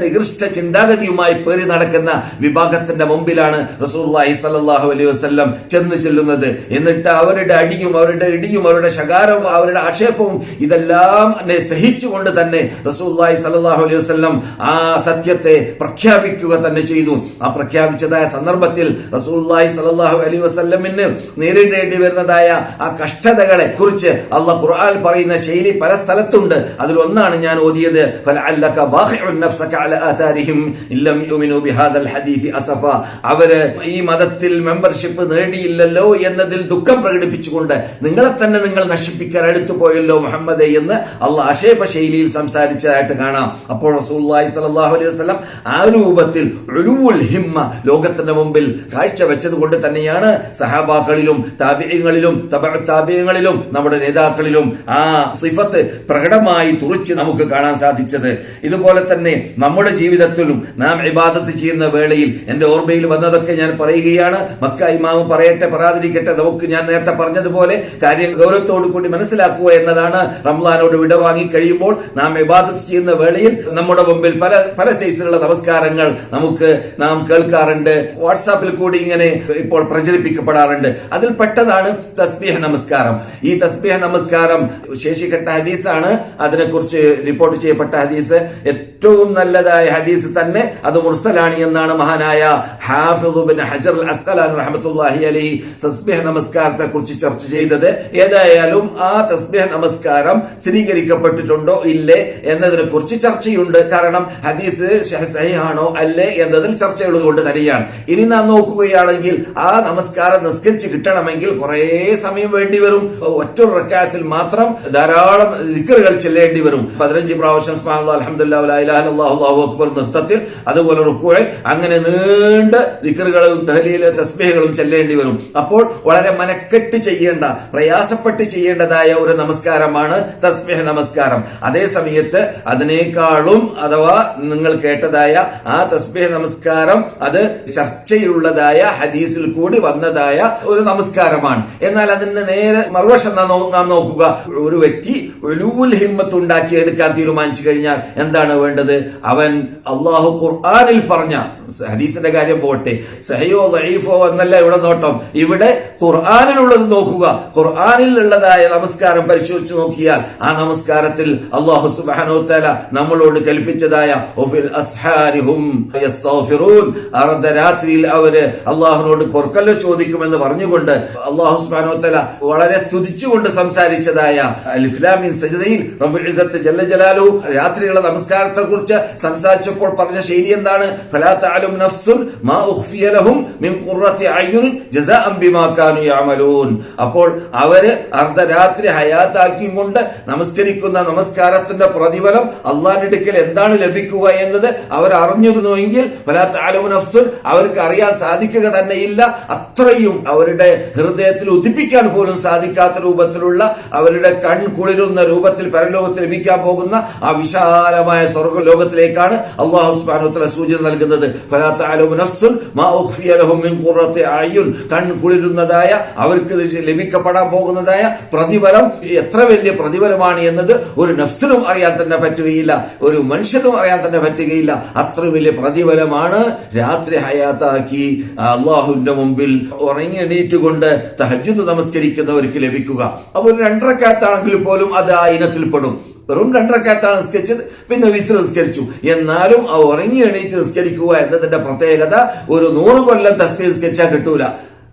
നികൃഷ്ട ചിന്താഗതിയുമായി പേറി നടക്കുന്ന വിഭാഗത്തിന്റെ മുമ്പിലാണ് റസൂലുള്ളാഹി സ്വല്ലല്ലാഹു അലൈഹി വസല്ലം ചെന്ന് ചെല്ലുന്നത്. എന്നിട്ട് അവരുടെ അടിയും അവരുടെ ഇടിയും അവരുടെ ശകാരവും നിഷേധവും അവരുടെ ആക്ഷേപവും ഇതെല്ലാം സഹിച്ചുകൊണ്ട് തന്നെ റസൂലുള്ളാഹി സ്വല്ലല്ലാഹു അലൈഹി വസല്ലം ആ സത്യത്തെ പ്രഖ്യാപിക്കുക തന്നെ ചെയ്തു. ആ പ്രഖ്യാപിച്ചതായ സന്ദർഭത്തിൽ റസൂലുള്ളാഹി സ്വല്ലല്ലാഹു അലൈഹി വസല്ലമിന് നേരിടേണ്ടി വരുന്നതായ ആ കഷ്ടതകളെ കുറിച്ച് അല്ലാഹു ഖുർആനിൽ പറയുന്ന ശൈലി പല സ്ഥലത്തുണ്ട്. അതിലൊന്നാണ് ഞാൻ ഓതിയത്, ഫലഅല്ലക ബാഖിഉൻ നഫ്സക അലാ ആസാരിഹിം ഇല്ലം യുമിനു ബിഹാദൽ ഹദീസി അസഫ. അവര് ഈ മതത്തിൽ മെമ്പർഷിപ്പ് നേടിയില്ലല്ലോ എന്നതിൽ ദുഃഖം പ്രകടിപ്പിച്ചുകൊണ്ട് നിങ്ങളെ തന്നെ നിങ്ങൾ നശിപ്പിക്കാൻ അടുത്തു പോയല്ലോ മുഹമ്മദേ എന്ന് അള്ളാഹ് ആക്ഷേപ ശൈലിയിൽ സംസാരിച്ചതായിട്ട് കാണാം. അപ്പോൾ റസൂലുള്ളാഹി സ്വല്ലല്ലാഹു അലൈഹി വസല്ലം ആ രൂപത്തിൽ ഉലുവുൽ ഹിമ്മ ലോകത്തിന്റെ മുമ്പിൽ കാഴ്ചവെച്ചത് കൊണ്ട് തന്നെയാണ് സഹാബാക്കളിലും താബിഈങ്ങളിലും തബഉ താബിഈങ്ങളിലും നമ്മുടെ നേതാക്കളിലും ആ സിഫത്ത് പ്രകടമായി തുറിച്ച് നമുക്ക് കാണാൻ സാധിച്ചത്. ഇതുപോലെ തന്നെ നമ്മുടെ ജീവിതത്തിലും നാം ഇബാദത്ത് ചെയ്യുന്ന വേളയിൽ എന്റെ ഓർമ്മയിൽ വന്നതൊക്കെ ഞാൻ പറയുകയാണ്. മക്ക ഇമാമ് പറയട്ടെ പറയാതിരിക്കട്ടെ, നമുക്ക് ഞാൻ നേരത്തെ പറഞ്ഞതുപോലെ കാര്യം ഗൗരവത്തോടു കൂടി മനസ്സിലാക്കുക എന്നതാണ്. റംളാനോട് വിടവാങ്ങി കഴിയുമ്പോൾ നാം ഇബാദത്ത് ചെയ്യുന്ന വേളയിൽ നമ്മുടെ മുമ്പിൽ പല പല സൈസിലുള്ള നമസ്കാരങ്ങൾ നാം കേൾക്കാറുണ്ട്. വാട്സാപ്പിൽ കൂടി ഇങ്ങനെ ഇപ്പോൾ പ്രചരിപ്പിക്കപ്പെടാറുണ്ട്. അതിൽ പെട്ടതാണ് തസ്ബീഹ് നമസ്കാരം. ഈ തസ്ബീഹ് നമസ്കാരം ശേഷിക്കട്ട ഹദീസാണ്. അതിനെക്കുറിച്ച് റിപ്പോർട്ട് ചെയ്യപ്പെട്ട ഹദീസ് ഏറ്റവും നല്ലതായ ഹദീസ് തന്നെ അത് മുർസലാണ് എന്നാണ് മഹാനായ ഹാഫിദ് ഇബ്നു ഹജർ അൽ അസ്ഖലാനി റഹ്മത്തുള്ളാഹി അലൈഹി തസ്ബീഹ് നമസ്കാരത്തെ കുറിച്ച് ചർച്ച ചെയ്തത്. ഏതായാലും ആ തസ്ബീഹ് നമസ്കാരം സ്ഥിരീകരിക്കപ്പെട്ടിട്ടുണ്ടോ ഇല്ലേ എന്നതിനെ കുറിച്ച് ചർച്ചയുണ്ട്. കാരണം ഹദീസ് സഹീഹാണോ അല്ലേ എന്നതിൽ ചർച്ചയുള്ളത് കൊണ്ട് തന്നെയാണ്. ഇനി നാം നോക്കുകയാണെങ്കിൽ ആ നമസ്കാരം നിസ്കരിച്ച് കിട്ടണമെങ്കിൽ കുറെ സമയം വേണ്ടി വരും. ഒറ്റ റക്അത്തിൽ മാത്രം ധാരാളം ദിക്റുകൾ ചെല്ലേണ്ടി വരും. 15 പ്രാവശ്യം സുബ്ഹാനല്ലാഹ് അൽഹംദുലില്ലാഹി ലാ ഇലാഹ ഇല്ലല്ലാഹു അല്ലാഹു അക്ബർ നൃത്തത്തിൽ, അതുപോലെ റുക്കൂഇൽ, അങ്ങനെ നീണ്ട ദിക്റുകളും തഹ്ലീൽ തസ്ബീഹുകളും ചെല്ലേണ്ടി വരും. അപ്പോൾ വളരെ മനക്കെട്ട് ചെയ്യേണ്ട, പ്രയാസപ്പെട്ട് ചെയ്യേണ്ടതായ ഒരു നമസ്കാരമാണ് തസ്ബീഹ് നമസ്കാരം. അതേ സമയത്ത് അതിനേക്കാളും അഥവാ നിങ്ങൾ കേട്ടതായ ആ തസ്ബീഹ് നമസ്കാരം അത് ചർച്ചയിലുള്ളതായ ഹദീസിൽ കൂടി വന്നതായ ഒരു നമസ്കാരമാണ്. എന്നാൽ അതിന്റെ നേരെ മറുവശം നാം നോക്കുക. ഒരു വ്യക്തി ഉലൂൽ ഹിമ്മത്ത് ഉണ്ടാക്കിയെടുക്കാൻ തീരുമാനിച്ചു കഴിഞ്ഞാൽ എന്താണ് വേണ്ടത്? അവൻ അള്ളാഹു ഖുർആനിൽ പറഞ്ഞ ഹദീസിന്റെ കാര്യം പോട്ടെ, സഹിയോ ദഈഫോ എന്നല്ല ഇവിടെ നോട്ടം. ഇവിടെ ഖുർആനിലുള്ളത് നോക്കുക. ഖുർആനിൽ ഉള്ളതായ നമസ്കാരം പരിശോധിച്ച് നോക്കിയാൽ ആ നമസ്കാരത്തിൽ അല്ലാഹു സുബ്ഹാനഹു വ തആല നമ്മളോട് കൽപ്പിച്ചതായ ഒഫിൽ അസ്ഹാരിഹും യസ്തഗ്ഫിറൂൻ, അർദ്ധരാത്രിയിൽ അവര് അള്ളാഹുവിനോട് പൊറുക്കൽ ചോദിക്കുമെന്ന് പറഞ്ഞുകൊണ്ട് അല്ലാഹു സുബ്ഹാനഹു വ തആല വളരെ സ്തുതിച്ചുകൊണ്ട് സംസാരിച്ചതായ അലിഫ് ലാം മീം സജ്ദയിൽ റബ്ബുൽ ഇസ്സത്ത് ജല്ല ജലാലുഹു രാത്രിയുള്ള നമസ്കാരത്തെ കുറിച്ച് സംസാരിച്ചപ്പോൾ പറഞ്ഞ ശൈലി എന്താണ്? ഫലാ തഅലം നഫ്സുൻ മാ ഉഖ്ഫിയ ലഹും മിൻ ഖുർറത്തി അയ്യുൻ ജസാഅൻ ബിമാ കാനൂ യഅമലൂൻ. അപ്പോൾ അവര് അർദ്ധരാത്രി ഹയാത്താക്കിക്കൊണ്ട് നമസ്കരിക്കുന്ന നമസ്കാരത്തിന്റെ പ്രതിഫലം അള്ളാഹിന്റെ അടുക്കൽ എന്താണ് ലഭിക്കുക എന്നത് അവർ അറിഞ്ഞിരുന്നുവെങ്കിൽ ഫലാ തഅലം നഫ്സുൻ അവർക്ക് അറിയാൻ സാധിക്കുക തന്നെയില്ല. അത്രയും അവരുടെ ഹൃദയത്തിൽ ഉദിപ്പിക്കാൻ പോലും സാധിക്കാത്ത രൂപത്തിലുള്ള അവരുടെ കൺകുളിരുന്ന രൂപത്തിൽ പരലോകത്തിൽ ലഭിക്കാൻ പോകുന്ന ആ വിശാലമായ സ്വർഗ്ഗലോകത്തിലേക്കാണ് അല്ലാഹു സുബ്ഹാനഹു വ തആല സൂചന നൽകുന്നത്. ഫലാ തഅലം നഫ്സുൻ മാ ഉഖ്ഫിയ ലഹും മിൻ ഖുർറത്തി അയ്യുൻ, കൺകുളിരുന്നതായ അവർക്ക് ലഭിക്കപ്പെടാൻ പോകുന്നതായ പ്രതിഫലം എത്ര വലിയ പ്രതിഫലമാണ് എന്നത് ഒരു നഫ്സിനും അറിയാൻ തന്നെ പറ്റുകയില്ല, ഒരു മനുഷ്യനും അറിയാൻ തന്നെ പറ്റുകയില്ല. അത്ര വലിയ പ്രതിഫലമാണ് രാത്രി ഹയാത്താക്കി അള്ളാഹുവിന്റെ മുമ്പിൽ ഉറങ്ങി എണീറ്റുകൊണ്ട് തഹജ്ജുദ് നമസ്കരിക്കുന്നവർക്ക് ലഭിക്കുക. അപ്പോൾ 2 റക്അത്താണെങ്കിൽ പോലും അത് ആ ഇനത്തിൽപ്പെടും. വെറും 2 റക്അത്താണ് നിസ്കരിച്ചത്, പിന്നെ വിത്ർ നിസ്കരിച്ചു. എന്നാലും ആ ഉറങ്ങി എണീറ്റ് നിസ്കരിക്കുക എന്നതിന്റെ പ്രത്യേകത ഒരു 100 കൊല്ലം തസ്ബീഹ് നിസ്കരിച്ചാൽ കിട്ടൂല.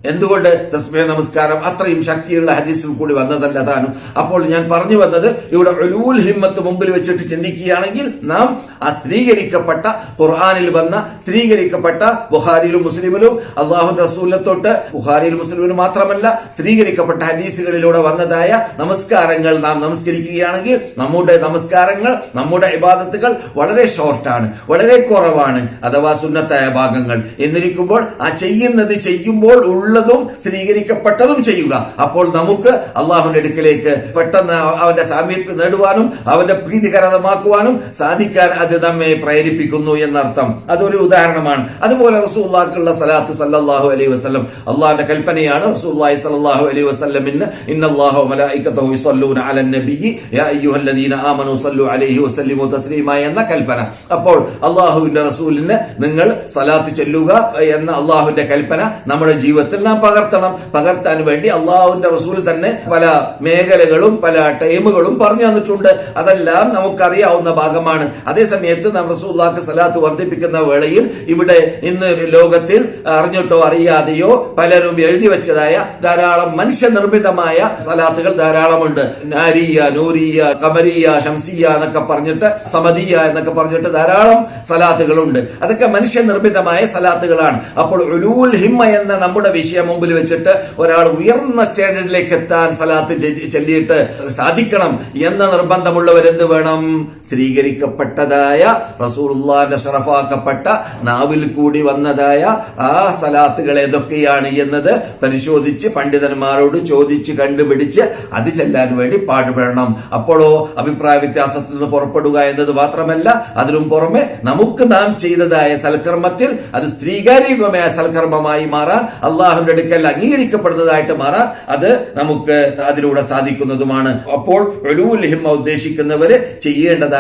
എന്തുകൊണ്ട്? തസ്ബീഹ് നമസ്കാരം അത്രയും ശക്തിയുള്ള ഹദീസിൽ കൂടി വന്നതല്ല താനും. അപ്പോൾ ഞാൻ പറഞ്ഞു വന്നത്, ഇവിടെ ഉലൂൽ ഹിമ്മത്ത് മുമ്പിൽ വെച്ചിട്ട് ചിന്തിക്കുകയാണെങ്കിൽ നാം ആ സ്ത്രീകരിക്കപ്പെട്ട ഖുർആനിൽ വന്ന സ്ത്രീകരിക്കപ്പെട്ട ബുഖാരിയിലും മുസ്ലിമിലും അള്ളാഹു റസൂലിനെ തൊട്ട് ബുഖാരിയിലും മുസ്ലിമിലും മാത്രമല്ല സ്ത്രീകരിക്കപ്പെട്ട ഹദീസുകളിലൂടെ വന്നതായ നമസ്കാരങ്ങൾ നാം നമസ്കരിക്കുകയാണെങ്കിൽ നമ്മുടെ നമസ്കാരങ്ങൾ, നമ്മുടെ ഇബാദത്തുകൾ വളരെ ഷോർട്ടാണ്, വളരെ കുറവാണ്, അഥവാ സുന്നത്തായ ഭാഗങ്ങൾ. എന്നിരിക്കുമ്പോൾ ആ ചെയ്യുമ്പോൾ ഉള്ളതും സ്ഥിരീകരിക്കപ്പെട്ടതും ചെയ്യുക. അപ്പോൾ നമുക്ക് അള്ളാഹുവിന്റെ അടുക്കലേക്ക് പെട്ടെന്ന് അവന്റെ സാമീപ്യം നേടുവാനും അവന്റെ പ്രീതികരമാക്കുവാനും സാധിക്കാൻ അത് നമ്മെ പ്രേരിപ്പിക്കുന്നു എന്നർത്ഥം. അതൊരു ഉദാഹരണമാണ്. അതുപോലെ റസൂലുള്ളാഹിക്കുള്ള സലാത്ത് സല്ലല്ലാഹു അലൈഹി വസല്ലം അള്ളാഹുവിന്റെ കൽപ്പനയാണ്. റസൂലുള്ളാഹി സല്ലല്ലാഹു അലൈഹി വസല്ലമിന് ഇന്നല്ലാഹ വമലായികതഹു യുസല്ലൂന അലൻ നബിയ്യി യാ അയ്യുഹല്ലദീന ആമനൂ സല്ലു അലൈഹി വസല്ലിമു തസ്ലീമ എന്ന കൽപ്പന. അപ്പോൾ അള്ളാഹുവിന്റെ റസൂലിന് നിങ്ങൾ സലാത്ത് ചൊല്ലുക എന്ന അള്ളാഹുവിന്റെ കൽപ്പന നമ്മുടെ ജീവിതത്തിൽ ജീവിതത്തിൽ നാം പകർത്താൻ വേണ്ടി അള്ളാഹുവിന്റെ റസൂൽ തന്നെ പല മേഖലകളും പല ടൈമുകളും പറഞ്ഞു തന്നിട്ടുണ്ട്. അതെല്ലാം നമുക്കറിയാവുന്ന ഭാഗമാണ്. അതേ സമയത്ത് നാം റസൂലുള്ളാഹിക്ക് സലാത്ത് വർദ്ധിപ്പിക്കുന്ന വേളയിൽ ഇവിടെ ഇന്ന് ലോകത്തിൽ അറിഞ്ഞിട്ടോ അറിയാതെയോ പലരും എഴുതി വെച്ചതായ ധാരാളം മനുഷ്യനിർമ്മിതമായ സലാത്തുകൾ ധാരാളമുണ്ട്. നാരിയ, നൂരിയ, ഖമരിയ, ഷംസിയ എന്നൊക്കെ പറഞ്ഞിട്ട്, സമദിയ എന്നൊക്കെ പറഞ്ഞിട്ട് ധാരാളം സലാത്തുകളുണ്ട്. അതൊക്കെ മനുഷ്യനിർമ്മിതമായ സലാത്തുകളാണ്. അപ്പോൾ ഉലൂൽ ഹിമ്മ എന്ന നമ്മുടെ വിഷയം മുമ്പിൽ വെച്ചിട്ട് ഒരാൾ ഉയർന്ന സ്റ്റാൻഡേർഡിലേക്ക് എത്താൻ സലാത്ത് ചൊല്ലിയിട്ട് സാധിക്കണം എന്ന നിർബന്ധമുള്ളവരെന്ത് വേണം? സ്ഥിരീകരിക്കപ്പെട്ടതായ റസൂലുള്ളാഹിന്റെ ശറഫാക്കപ്പെട്ട നാവിൽ കൂടി വന്നതായ ആ സലാത്തുകൾ ഏതൊക്കെയാണ് എന്നത് പരിശോധിച്ച് പണ്ഡിതന്മാരോട് ചോദിച്ച് കണ്ടുപിടിച്ച് അത് ചെല്ലാൻ വേണ്ടി പാടുപെടണം. അപ്പോഴോ അഭിപ്രായ വ്യത്യാസത്തിൽ നിന്ന് പുറപ്പെടുക എന്നത് മാത്രമല്ല, അതിനും പുറമെ നമുക്ക് നാം ചെയ്തതായ സൽക്കർമ്മത്തിൽ അത് സ്വീകാര്യമായ സൽക്കർമ്മമായി മാറാൻ, അള്ളാഹുവിന്റെ അടുക്കൽ അംഗീകരിക്കപ്പെടുന്നതായിട്ട് മാറാൻ അത് നമുക്ക് അതിലൂടെ സാധിക്കുന്നതുമാണ്. അപ്പോൾ ഉലൂൽ ഹിമ്മ ഉദ്ദേശിക്കുന്നവര് ചെയ്യേണ്ടതായ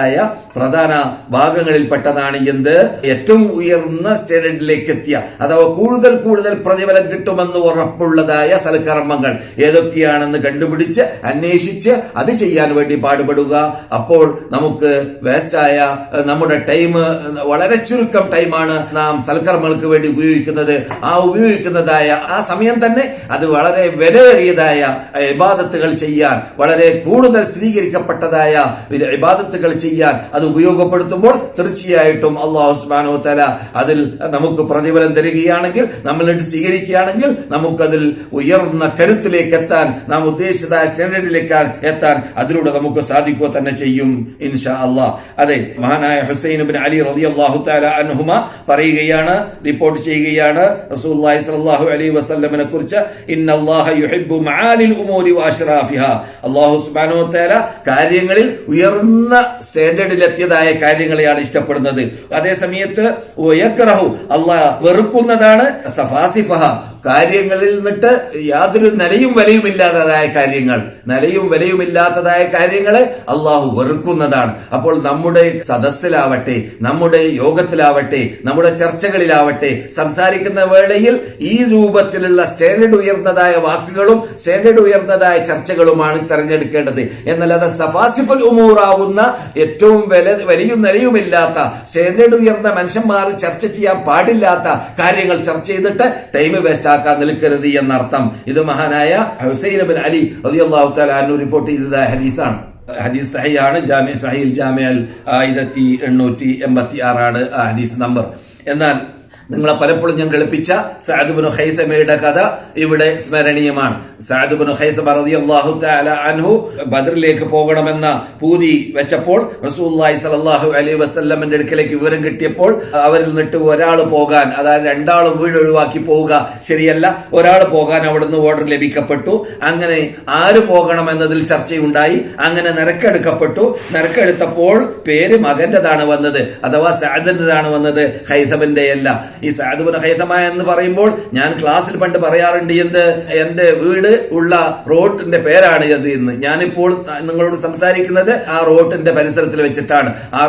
പ്രധാന ഭാഗങ്ങളിൽപ്പെട്ടതാണ് എന്ത്? ഏറ്റവും ഉയർന്ന സ്റ്റാൻഡേർഡിലേക്ക് എത്തിയ അഥവാ കൂടുതൽ പ്രതിഫലം കിട്ടുമെന്ന് ഉറപ്പുള്ളതായ സൽക്കർമ്മങ്ങൾ ഏതൊക്കെയാണെന്ന് കണ്ടുപിടിച്ച് അന്വേഷിച്ച് അത് ചെയ്യാൻ വേണ്ടി പാടുപെടുക. അപ്പോൾ നമുക്ക് വേസ്റ്റായ നമ്മുടെ ടൈം, വളരെ ചുരുക്കം ടൈമാണ് നാം സൽക്കർമ്മങ്ങൾക്ക് വേണ്ടി ഉപയോഗിക്കുന്നത്. ആ ഉപയോഗിക്കുന്നതായ ആ സമയം തന്നെ അത് വളരെ വിലയേറിയതായ ഇബാദത്തുകൾ ചെയ്യാൻ, വളരെ കൂടുതൽ സ്ഥിരീകരിക്കപ്പെട്ടതായ ഇബാദത്തുകൾ ചെയ്യാൻ അത് ഉപയോഗപ്പെടുത്തുമ്പോൾ തീർച്ചയായിട്ടും അല്ലാഹു സുബ്ഹാനഹു വ തആല അതിൽ നമുക്ക് പ്രതിഫലം തരികയാണെങ്കിൽ, നമ്മളിട്ട് സ്വീകരിക്കുകയാണെങ്കിൽ നമുക്കതിൽ ഉയർന്ന കരുത്തിലേക്ക് എത്താൻ, നാം ഉദ്ദേശിച്ചതായ സ്റ്റാൻഡേർഡിലേക്ക് എത്താൻ അതിലൂടെ നമുക്ക് സാധിക്കുക തന്നെ ചെയ്യും ഇൻഷാ അല്ലാഹ്. അതെ, മഹാനായ ഹുസൈൻ ഇബ്നു അലി റളിയല്ലാഹു തആല അൻഹുമ പറയുകയാണ്, റിപ്പോർട്ട് ചെയ്യുകയാണ് റസൂലുള്ളാഹി സ്വല്ലല്ലാഹു അലൈഹി വസല്ലമയെ കുറിച്ച്, ഇന്നല്ലാഹ യുഹിബ്ബു മആലിൽ ഉമൂരി വഅശ്റാഫിഹാ. അല്ലാഹു സുബ്ഹാനഹു വ തആല കാര്യങ്ങളിൽ ഉയർന്ന സ്റ്റാൻഡേർഡിൽ എത്തിയതായ കാര്യങ്ങളെയാണ് ഇഷ്ടപ്പെടുന്നത്. അതേ സമയത്ത് വയക്റഹു, അല്ലാഹ് വെറുക്കുന്നതാണ് സഫാസിഫഹ, കാര്യങ്ങളിൽ നിന്നിട്ട് യാതൊരു നിലയും വിലയുമില്ലാത്തതായ കാര്യങ്ങളെ അള്ളാഹു വെറുക്കുന്നതാണ്. അപ്പോൾ നമ്മുടെ സദസ്സിലാവട്ടെ, നമ്മുടെ യോഗത്തിലാവട്ടെ, നമ്മുടെ ചർച്ചകളിലാവട്ടെ, സംസാരിക്കുന്ന വേളയിൽ ഈ രൂപത്തിലുള്ള സ്റ്റാൻഡേർഡ് ഉയർന്നതായ വാക്കുകളും സ്റ്റാൻഡേർഡ് ഉയർന്നതായ ചർച്ചകളുമാണ് തെരഞ്ഞെടുക്കേണ്ടത്. എന്നാൽ അത് സഫാസിഫുൽ ഉമൂറാവുന്ന ഏറ്റവും വിലയും നിലയുമില്ലാത്ത സ്റ്റാൻഡേർഡ് ഉയർന്ന മനുഷ്യന്മാർ ചർച്ച ചെയ്യാൻ പാടില്ലാത്ത കാര്യങ്ങൾ ചർച്ച ചെയ്തിട്ട് ടൈം വേസ്റ്റ് ആക്കാൻ നിൽക്കരുത് എന്നർത്ഥം. ഇത് മഹാനായ ഹുസൈൻ ഇബ്നു അലി റളിയല്ലാഹു തആല അൻഹു റിപ്പോർട്ട് ചെയ്തതായ ഹദീസാണ്. ഹദീസ് സഹിഹാണ്. ജാമിഅ സഹീഹ് ജാമിഅൽ 1886 ആണ് ആ ഹദീസ് നമ്പർ. എന്നാൽ നിങ്ങളെ പലപ്പോഴും ഞാൻ കളിപ്പിച്ച സഅദ് ഇബ്നു ഖൈസമയുടെ കഥ ഇവിടെ സ്മരണീയമാണ്. സഅദ് ഇബ്നു ഖൈസമ റളിയല്ലാഹു തആല അൻഹു ബദറിലേക്ക് പോകണമെന്ന പൂതി വെച്ചപ്പോൾ റസൂലുള്ളാഹി സ്വല്ലല്ലാഹു അലൈഹി വസല്ലമയുടെ അടുക്കലേക്ക് വിവരം കിട്ടിയപ്പോൾ അവരിൽ നിന്നിട്ട് ഒരാൾ പോകാൻ, അതായത് രണ്ടാളും വീട് ഒഴിവാക്കി പോവുക ശരിയല്ല, ഒരാൾ പോകാൻ അവിടുന്ന് ഓർഡർ ലഭിക്കപ്പെട്ടു. അങ്ങനെ ആര് പോകണമെന്നതിൽ ചർച്ചയുണ്ടായി. അങ്ങനെ നിരക്കെടുക്കപ്പെട്ടു. നിരക്കെടുത്തപ്പോൾ പേര് മകന്റേതാണ് വന്നത്, അഥവാ സഅദിന്റേതാണ് വന്നത്, ഖൈസമിന്റെ അല്ല. ഈ സഅദ് ഇബ്നു ഖൈസമ എന്ന് പറയുമ്പോൾ ഞാൻ ക്ലാസ്സിൽ പണ്ട് പറയാറുണ്ട്, എന്റെ വീട് ഉള്ള റോഡിന്റെ പേരാണ് അത് എന്ന്. ഞാനിപ്പോൾ നിങ്ങളോട് സംസാരിക്കുന്നത് ആ റോഡിന്റെ പരിസരത്തിൽ വെച്ചിട്ടാണ്. ആ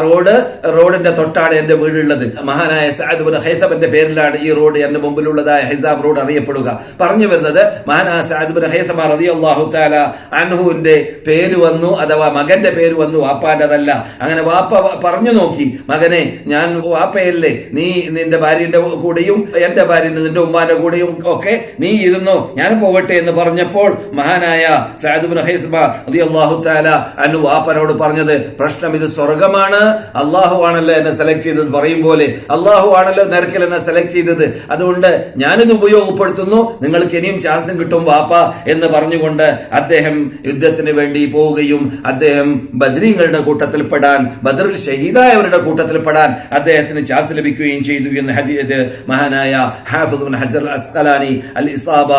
റോഡിന്റെ തൊട്ടാണ് എന്റെ വീടുള്ളത്. മഹാനായ സഅദ് ഇബ്നു ഖൈസമന്റെ പേരിലാണ് ഈ റോഡ്, എന്റെ മുമ്പിലുള്ളതായ ഹിസാബ് റോഡ് അറിയപ്പെടുക. പറഞ്ഞു വരുന്നത്, മഹാനായ സഅദ് ഇബ്നു ഖൈസമ റളിയല്ലാഹു തആല അൻഹുവിന്റെ പേര് വന്നു, അഥവാ മകന്റെ പേര് വന്നു, വാപ്പാന്റെതല്ല. അങ്ങനെ വാപ്പ പറഞ്ഞു നോക്കി, മകനെ, ഞാൻ വാപ്പയല്ലേ, നീ നിന്റെ ഭാര്യന്റെ കൂടെയും എന്റെ ഭാര്യ നിന്റെ ഉമ്മാന്റെ കൂടെയും ഒക്കെ നീ ഇരുന്നോ, ഞാൻ പോകട്ടെ എന്ന് പറഞ്ഞപ്പോൾ മഹാനായ സഅദ് ഇബ്നു ഖൈസമ റളിയല്ലാഹു തആല അൻഹു വാപ്പനോട് പറഞ്ഞത്, പ്രശ്നം ഇത് സ്വർഗമാണ്, അള്ളാഹു ആണല്ലോ എന്നെ സെലക്ട് ചെയ്തത്. പറയും പോലെ അള്ളാഹു ആണല്ലോ നിരക്കിൽ എന്നെ സെലക്ട് ചെയ്തത്, അതുകൊണ്ട് ഞാനിത് ഉപയോഗപ്പെടുത്തുന്നു, നിങ്ങൾക്ക് ഇനിയും ചാൻസും കിട്ടും വാപ്പ എന്ന് പറഞ്ഞുകൊണ്ട് അദ്ദേഹം യുദ്ധത്തിന് വേണ്ടി പോവുകയും അദ്ദേഹം ബദ്രീങ്ങളുടെ കൂട്ടത്തിൽപ്പെടാൻ, ബദറിൽ ഷഹീദായവരുടെ കൂട്ടത്തിൽപ്പെടാൻ അദ്ദേഹത്തിന് ചാൻസ് ലഭിക്കുകയും ചെയ്തു എന്ന് ഹദീസ് മഹാനായ ഹാഫിദ് ഇബ്നു ഹജർ അൽ അസ്ഖലാനി അൽ ഇസാബ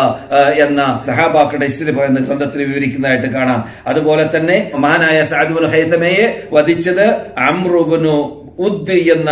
എന്ന സഹാബാക്കളുടെ ഹിസ്റ്ററി പറയുന്ന ഗ്രന്ഥത്തിൽ വിവരിക്കുന്നതായിട്ട് കാണാം. അതുപോലെ തന്നെ മഹാനായ സഅദ് ഇബ്നു ഖൈസമയെ വധിച്ചത് അംർ ഇബ്നു ഉദ് എന്ന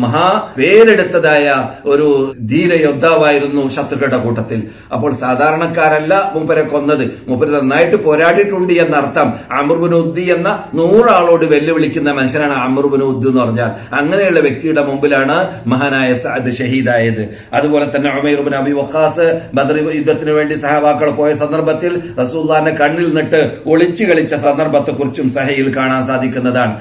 മഹാ പേരെടുത്തതായ ഒരു ധീരയോദ്ധാവായിരുന്നു ശത്രുക്കളുടെ കൂട്ടത്തിൽ. അപ്പോൾ സാധാരണക്കാരല്ല മൂപ്പരെ കൊന്നത്, മൂപ്പര് നന്നായിട്ട് പോരാടിയിട്ടുണ്ട് എന്നർത്ഥം. അംർ ഇബ്നു ഉദ് എന്ന 100 ആളോട് വെല്ലുവിളിക്കുന്ന മനുഷ്യനാണ് അംർ ഇബ്നു ഉദ് എന്ന് പറഞ്ഞാൽ. അങ്ങനെയുള്ള വ്യക്തിയുടെ മുമ്പിലാണ് മഹാനായ സഅദ് ഷഹീദായത്. അതുപോലെ തന്നെ ഉമൈർ ഇബ്നു അബി വഖാസ് ബദർ യുദ്ധത്തിന് വേണ്ടി സഹാബാക്കൾ പോയ സന്ദർഭത്തിൽ റസൂലുള്ളാഹിന്റെ കണ്ണിൽ നിന്നിട്ട് ഒളിച്ചു കളിച്ച സന്ദർഭത്തെ കുറിച്ചും സഹീൽ കാണാൻ സാധിക്കുന്നതാണ്.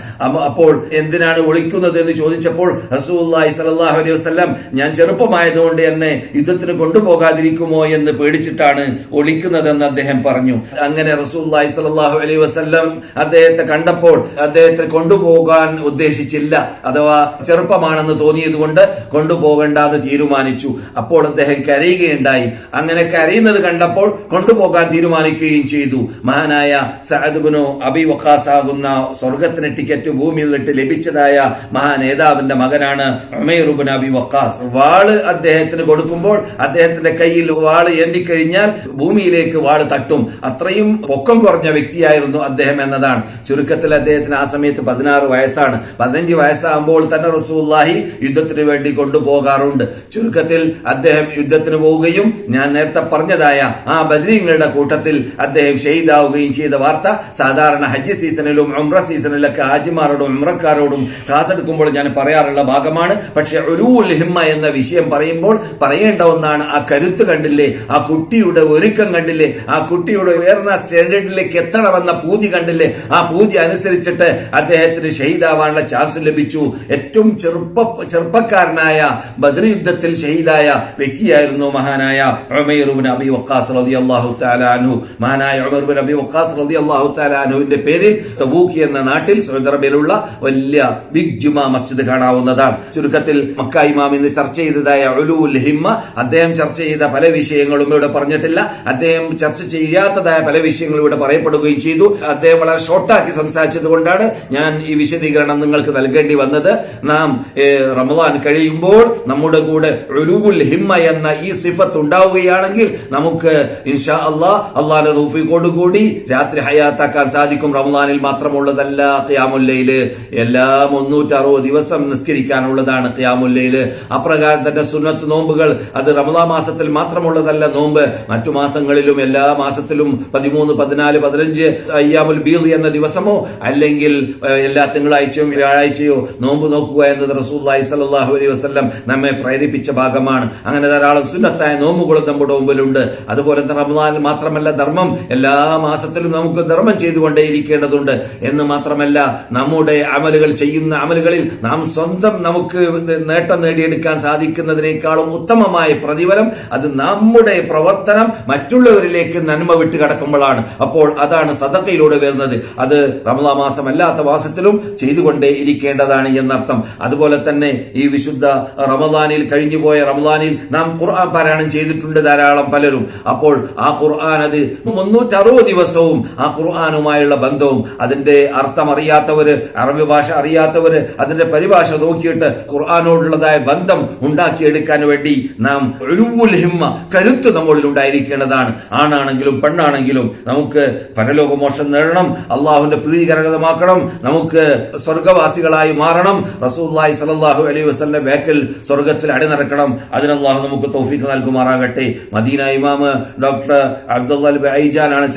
അപ്പോൾ എന്തിനാണ് ഒളിക്കുന്നത് എന്ന് ചോദിച്ചപ്പോൾ റസൂലുള്ളാഹി സ്വല്ലല്ലാഹു അലൈഹി വസല്ലം ഞാൻ ചെറുപ്പമായതുകൊണ്ട് എന്നെ യുദ്ധത്തിന് കൊണ്ടുപോകാതിരിക്കുമോ എന്ന് പേടിച്ചിട്ടാണ് ഒളിക്കുന്നതെന്ന് അദ്ദേഹം പറഞ്ഞു. അങ്ങനെ റസൂലുള്ളാഹി സ്വല്ലല്ലാഹു അലൈഹി വസല്ലം അദ്ദേഹത്തെ കണ്ടപ്പോൾ അദ്ദേഹത്തെ കൊണ്ടുപോകാൻ ഉദ്ദേശിച്ചില്ല, അഥവാ ചെറുപ്പമാണെന്ന് തോന്നിയത് കൊണ്ട് കൊണ്ടുപോകണ്ടെന്ന് തീരുമാനിച്ചു. അപ്പോൾ അദ്ദേഹം കരയുകയുണ്ടായി. അങ്ങനെ കരയുന്നത് കണ്ടപ്പോൾ കൊണ്ടുപോകാൻ തീരുമാനിക്കുകയും ചെയ്തു. മഹാനായ സഅദ് ഇബ്നു അബി വഖാസ് ആകുന്ന സ്വർഗത്തിന് ടിക്കറ്റ് ഭൂമിയിൽ നിന്നിട്ട് ലഭിച്ചതായ മഹാനേതാവിന്റെ മകനാണ് ഉമൈർ ഇബ്നു അബി വഖാസ്. വാള് അദ്ദേഹത്തിന് കൊടുക്കുമ്പോൾ അദ്ദേഹത്തിന്റെ കയ്യിൽ വാള് ഏന്തിക്കഴിഞ്ഞാൽ ഭൂമിയിലേക്ക് വാള് തട്ടും. അത്രയും പൊക്കം കുറഞ്ഞ വ്യക്തിയായിരുന്നു അദ്ദേഹം എന്നതാണ്. ചുരുക്കത്തിൽ അദ്ദേഹത്തിന് ആ സമയത്ത് 16 വയസ്സാണ്. 15 വയസ്സാകുമ്പോൾ തന്നെ റസൂലുള്ളാഹി യുദ്ധത്തിന് വേണ്ടി കൊണ്ടുപോകാറുണ്ട്. ചുരുക്കത്തിൽ അദ്ദേഹം യുദ്ധത്തിന് പോവുകയും ഞാൻ നേരത്തെ പറഞ്ഞതായ ആ ബദ്രീങ്ങളുടെ കൂട്ടത്തിൽ അദ്ദേഹം ഷഹീദാവുകയും ചെയ്ത വാർത്ത സാധാരണ ഹജ്ജ് സീസണിലും ഉംറ സീസണിലൊക്കെ ഹാജിമാരോടും ഉംറക്കാരോടും ക്ലാസ് എടുക്കുമ്പോൾ ഞാൻ പറയാറുള്ള ഭാഗമാണ്. പക്ഷെ ഉലൂഉൽ ഹിമ്മ എന്ന വിഷയം പറയുമ്പോൾ പറയേണ്ട ഒന്നാണ്. ആ കരുത്ത് കണ്ടില്ലേ, ആ കുട്ടിയുടെ ഒരുക്കം കണ്ടില്ലേ, ആ കുട്ടിയുടെ ഉയർന്ന സ്റ്റാൻഡേർഡിലേക്ക് എത്തണമെന്ന പൂതി കണ്ടില്ലേ, ആ പൂതി അനുസരിച്ചിട്ട് അദ്ദേഹത്തിന് ഷഹീദാവാനുള്ള ചാൻസ് ലഭിച്ചു. ഏറ്റവും ചെറുപ്പക്കാരനായ ബദർ യുദ്ധത്തിൽ ഷഹീദായ വ്യക്തിയായിരുന്നു മഹാനായ ഉമൈർ ഇബ്നു അബി വഖാസ് റളിയല്ലാഹു തആല അൻഹു. മഹാനായ ഉമൈർ ഇബ്നു അബി വഖാസ് റളിയല്ലാഹു തആല അൻഹുവിന്റെ പേരിൽ തബൂക്ക് എന്ന നാട്ടിൽ സൗദി അറേബ്യയിലുള്ള വലിയ ബിഗ് ജുമാ മസ്ജിദ് കാണാവുന്നതാണ്. ചുരുക്കത്തിൽ മക്ക ഇമാം ഇന്ന് ചർച്ച ചെയ്തതായ ഉലൂഉൽ ഹിമ്മ അദ്ദേഹം ചർച്ച ചെയ്ത പല വിഷയങ്ങളും ഇവിടെ പറഞ്ഞിട്ടില്ല. അദ്ദേഹം ചർച്ച ചെയ്യാത്തതായ പല വിഷയങ്ങളും ഇവിടെ പറയപ്പെടുകയും ചെയ്തു. അദ്ദേഹം വളരെ ഷോർട്ടാക്കി സംസാരിച്ചത് കൊണ്ടാണ് ഞാൻ ഈ വിശദീകരണം നിങ്ങൾക്ക് നൽകേണ്ടി വന്നത്. നാം റമദാൻ കഴിയുമ്പോൾ നമ്മുടെ കൂടെ ഉലൂഉൽ ഹിമ്മ എന്ന ഈ സിഫത്ത് ഉണ്ടാവുകയാണെങ്കിൽ നമുക്ക് ഇൻഷാ അള്ളാഹുവിന്റെ തൗഫീഖോടുകൂടി രാത്രി ഹയാത്താക്കാൻ സാധിക്കും. റമദാനിൽ മാത്രമുള്ളതല്ല ഖിയാമുൽ ലൈൽ, എല്ലാ 360 ദിവസം നിസ്കരിക്കാനുള്ളതാണ് ഖിയാമുൽ ലൈൽ. അപ്രകാരം തന്നെ സുന്നത്ത് നോമ്പുകൾ അത് റമദാൻ മാസത്തിൽ മാത്രമുള്ളതല്ല നോമ്പ്, മറ്റു മാസങ്ങളിലും എല്ലാ മാസത്തിലും 13, 14, 15 അയ്യാമുൽ ബീദ് എന്ന ദിവസമോ അല്ലെങ്കിൽ എല്ലാ തിങ്കളാഴ്ചയും വ്യാഴാഴ്ചയോ നോമ്പ് നോക്കുക എന്നത് റസൂലുള്ളാഹി സ്വല്ലല്ലാഹു അലൈഹി വസല്ലം നമ്മെ പ്രേരിപ്പിച്ച ഭാഗമാണ്. അങ്ങനെ ധാരാളം സുന്നത്തായ നോമ്പുകളും നമ്മുടെ മുമ്പിലുണ്ട്. അതുപോലെ തന്നെ റമദാനിൽ മാത്രമല്ല ധർമ്മം, എല്ലാ മാസത്തിലും നമുക്ക് ധർമ്മം ചെയ്തുകൊണ്ടേയിരിക്കേണ്ടതുണ്ട് എന്ന് മാത്രമല്ല നമ്മുടെ ചെയ്യുന്ന അമലുകളിൽ നാം സ്വന്തം നമുക്ക് നേട്ടം നേടിയെടുക്കാൻ സാധിക്കുന്നതിനേക്കാളും ഉത്തമമായ പ്രതിഫലം അത് നമ്മുടെ പ്രവർത്തനം മറ്റുള്ളവരിലേക്ക് നന്മ വിട്ട് കടക്കുമ്പോഴാണ്. അപ്പോൾ അതാണ് സദഖയിലൂടെ വരുന്നത്. അത് റമദാൻ മാസം അല്ലാത്ത മാസത്തിലും ചെയ്തുകൊണ്ടേ ഇരിക്കേണ്ടതാണ് എന്നർത്ഥം. അതുപോലെ തന്നെ ഈ വിശുദ്ധ റമദാനിൽ കഴിഞ്ഞുപോയ റമദാനിൽ നാം ഖുർആൻ പാരായണം ചെയ്തിട്ടുണ്ട് ധാരാളം പലരും. അപ്പോൾ ആ ഖുർആൻ അത് 360 ദിവസവും ആ ഖുർആനുമായുള്ള ബന്ധവും അതിന്റെ അർത്ഥം അറിയാത്തവര്, അറബി ഭാഷ അറിയാത്തവര് അതിന്റെ പരിഭാഷ നോക്കിയിട്ട് ഖുർആനോടുള്ളതായ ബന്ധം ഉണ്ടാക്കിയെടുക്കാൻ വേണ്ടി നാം ഉലൂഉൽ ഹിമ്മ കരുത്ത് നമ്മളിൽ ഉണ്ടായിരിക്കേണ്ടതാണ്. ആണാണെങ്കിലും പെണ്ണാണെങ്കിലും നമുക്ക് പരലോകമോക്ഷം നേടണം, അള്ളാഹുവിന്റെ പ്രീതികരമാക്കണം, നമുക്ക് സ്വർഗവാസികളായി മാറണം, റസൂലുള്ളാഹി സ്വല്ലല്ലാഹു അലൈഹി വസല്ലം ബേക്കൽ സ്വർഗത്തിൽ അണിനിരക്കണം. അതിന് അള്ളാഹു നമുക്ക് തൗഫീഖ് നൽകുമാറാകട്ടെ. മദീന ഇമാം ഡോക്ടർ അബ്ദുള്ള ബൈജാനാണ്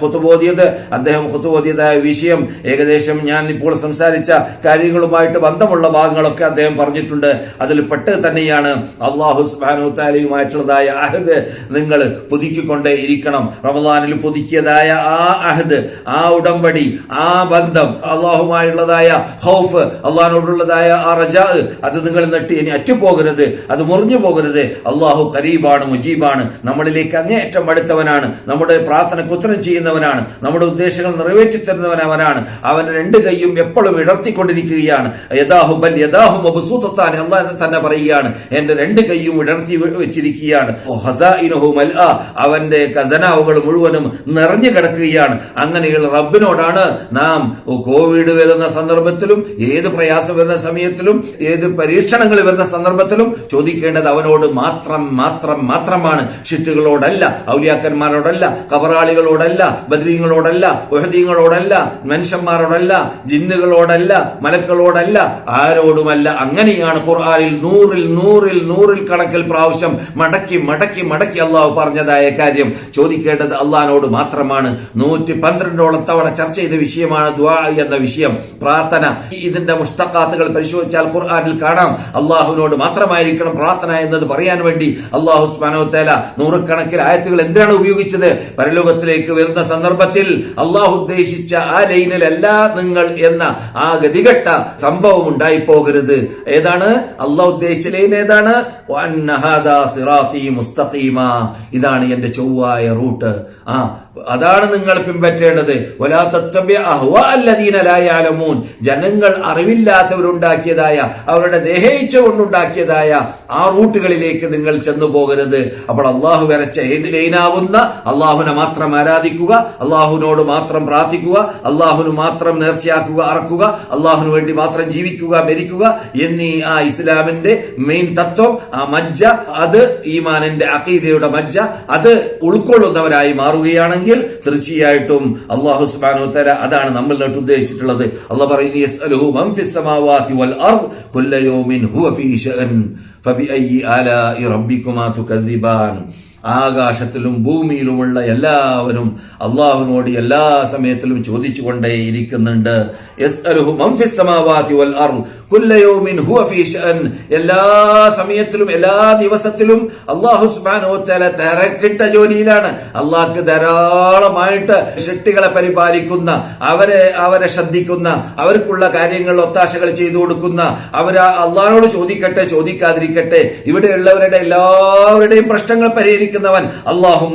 ഖുതുബ ഓതിയത്. അദ്ദേഹം ഖുതുബ ഓതിയതായ വിഷയം ഏകദേശം ഞാൻ ഇപ്പോൾ സംസാരിച്ച കാര്യങ്ങളുമായിട്ട് ബന്ധമുള്ള ഭാഗങ്ങളൊക്കെ അദ്ദേഹം പറഞ്ഞിട്ടുണ്ട്. അതിൽ പെട്ട് തന്നെയാണ് അള്ളാഹു സുബ്ഹാനഹു വ തആലയുമായിട്ടുള്ളതായ അഹദ് നിങ്ങൾ പുതുക്കിക്കൊണ്ടേ ഇരിക്കണം. റമദാനിൽ പുതുക്കിയതായ ആ അഹദ്, ആ ഉടമ്പടി, ആ ബന്ധം, അള്ളാഹുമായുള്ളതായ ഖൗഫ്, അള്ളാഹിനോടുള്ളതായ ആ റജാ, അത് നിങ്ങൾ നട്ടി ഇനി അറ്റുപോകരുത്, അത് മുറിഞ്ഞു പോകരുത്. അള്ളാഹു ഖരീബാണ്, മുജീബാണ്, നമ്മളിലേക്ക് അങ്ങേയറ്റം അടുത്തവനാണ്, നമ്മുടെ പ്രാർത്ഥനയ്ക്ക് ഉത്തരം ചെയ്യുന്നവനാണ്, നമ്മുടെ ഉദ്ദേശങ്ങൾ നിറവേറ്റി തരുന്നവനവനാണ്. അവന്റെ 2 കൈയും എപ്പോഴും ഇടർത്തിക്കൊണ്ടിരിക്കുകയാണ്. അള്ളാഹു തന്നെ പറയുകയാണ്, എന്റെ 2 കൈയും ഇടർത്തി വെച്ചിരിക്കുകയാണ്. അവന്റെ ഖസനാവുകൾ മുഴുവനും നിറഞ്ഞു കിടക്കുകയാണ്. അങ്ങനെയുള്ള റബ്ബിനോടാണ് നാം കോവിഡ് വരുന്ന സന്ദർഭത്തിലും ഏത് പ്രയാസം വരുന്ന സമയത്തിലും ഏത് പരീക്ഷണങ്ങൾ വരുന്ന സന്ദർഭത്തിലും ചോദിക്കേണ്ടത് അവനോട് മാത്രമാണ്. ഷിറ്റുകളോടല്ല, ഔലിയാക്കന്മാരോടല്ല, കബറാളികളോടല്ല, ബദ്രീങ്ങളോടല്ല, ഉഹദീങ്ങളോടല്ല, മനുഷ്യന്മാരോടല്ല, ജിന്നുകളോടല്ല, മലക്കളോടല്ല, ആരോടുമല്ല. അങ്ങനെയാണ് ഖുർആനിൽ നൂറിൽ കണക്കിൽ പ്രാവശ്യം മടക്കി അള്ളാഹു പറഞ്ഞതായ കാര്യം. ചോദിക്കേണ്ടത് അള്ളാഹിനോട് മാത്രമാണ്. 112ഓളം തവണ ചർച്ച ചെയ്ത വിഷയമാണ് ദുആ എന്ന വിഷയം, പ്രാർത്ഥന. ഇതിന്റെ മുസ്തഖാത്തുകൾ പരിശോധിച്ചാൽ ഖുർആനിൽ കാണാം. അള്ളാഹുവിനോട് മാത്രമായിരിക്കണം പ്രാർത്ഥന എന്നത് പറയാൻ വേണ്ടി അള്ളാഹു സുബ്ഹാനഹു വ തആല നൂറുകണക്കിൽ ആയത്തുകൾ എന്തിനാണ് ഉപയോഗിച്ചത്? പരലോകത്തിലേക്ക് വരുന്ന സന്ദർഭത്തിൽ അള്ളാഹു ഉദ്ദേശിച്ച ആ ലൈനിലല്ല നിങ്ങൾ എന്ന ആ ഗതികെട്ട സംഭവം ഉണ്ടായി പോകരുത്. ഏതാണ് അള്ളാഹു ഉദ്ദേശിച്ച ലൈൻ? ഏതാണ്? വഅന്ന ഹാദാ സിറാത്തി മുസ്തഖീമ, ഇതാണ് എന്റെ ചൊവ്വായ റൂട്ട്. അതാണ് നിങ്ങൾ പിൻപറ്റേണ്ടത്. വലാ തത്തബിഅ അഹ്വാഅല്ലദീന ലാ യഅലമൂൻ, ജനങ്ങൾ അറിവില്ലാത്തവരുണ്ടാക്കിയതായ, അവരുടെ ദേഹേച്ഛ കൊണ്ടുണ്ടാക്കിയതായ ആ റൂട്ടുകളിലേക്ക് നിങ്ങൾ ചെന്നു പോകരുത്. അപ്പോൾ അള്ളാഹു വരച്ച ലൈനാകുന്ന അള്ളാഹുവിനെ മാത്രം ആരാധിക്കുക, അള്ളാഹുവിനോട് മാത്രം പ്രാർത്ഥിക്കുക, അള്ളാഹുവിന് മാത്രം നേർച്ചയാക്കുക, അറക്കുക, അള്ളാഹുവിന് വേണ്ടി മാത്രം ജീവിക്കുക, മരിക്കുക എന്നീ ആ ഇസ്ലാമിന്റെ മെയിൻ തത്വം, ആ മജ്ജ, അത് ഈമാനിന്റെ അഖീദയുടെ മജ്ജ, അത് ഉൾക്കൊള്ളുന്നവരായി മാറുകയാണെങ്കിൽ തീർച്ചയായിട്ടും അല്ലാഹു സുബ്ഹാനഹു വ തആല അതാണ് നമ്മൾ ഉദ്ദേശിച്ചിട്ടുള്ളത്. അല്ലാഹു പറയുന്നു യസ്അലുഹു മൻ ഫിസ് സമാവാതി വൽ അർദ് കുല്ല യൗമിൻ ഹുവ ഫീ ശഅൻ ഫബിഅയ്യി ആലാഇ റബ്ബികുമാ തുകദ്ദിബാൻ. ആകാശത്തിലും ഭൂമിയിലുമുള്ള എല്ലാവരും അള്ളാഹുവിനോട് എല്ലാ സമയത്തിലും ചോദിച്ചുകൊണ്ടേയിരിക്കുന്നുണ്ട്. യസ്അലുഹു മൻ ഫിസ് സമാവാതി വൽ അർദ് കുല്ല യൗമിൻ ഹുവ ഫീ ശഅൻ, എല്ലാ സമയത്തിലും എല്ലാ ദിവസത്തിലും അല്ലാഹു സുബ്ഹാനഹു വ തആല തിരക്കിട്ട ജോലിയിലാണ്. അള്ളാഹ്ക്ക് ധാരാളമായിട്ട് സൃഷ്ടികളെ പരിപാലിക്കുന്ന, അവരെ ശ്രദ്ധിക്കുന്ന, അവർക്കുള്ള കാര്യങ്ങൾ ഒത്താശകൾ ചെയ്തു കൊടുക്കുന്ന, അള്ളാഹിനോട് ചോദിക്കട്ടെ ചോദിക്കാതിരിക്കട്ടെ, ഇവിടെയുള്ളവരുടെ എല്ലാവരുടെയും പ്രശ്നങ്ങൾ പരിഹരിക്കുന്നവൻ അള്ളാഹു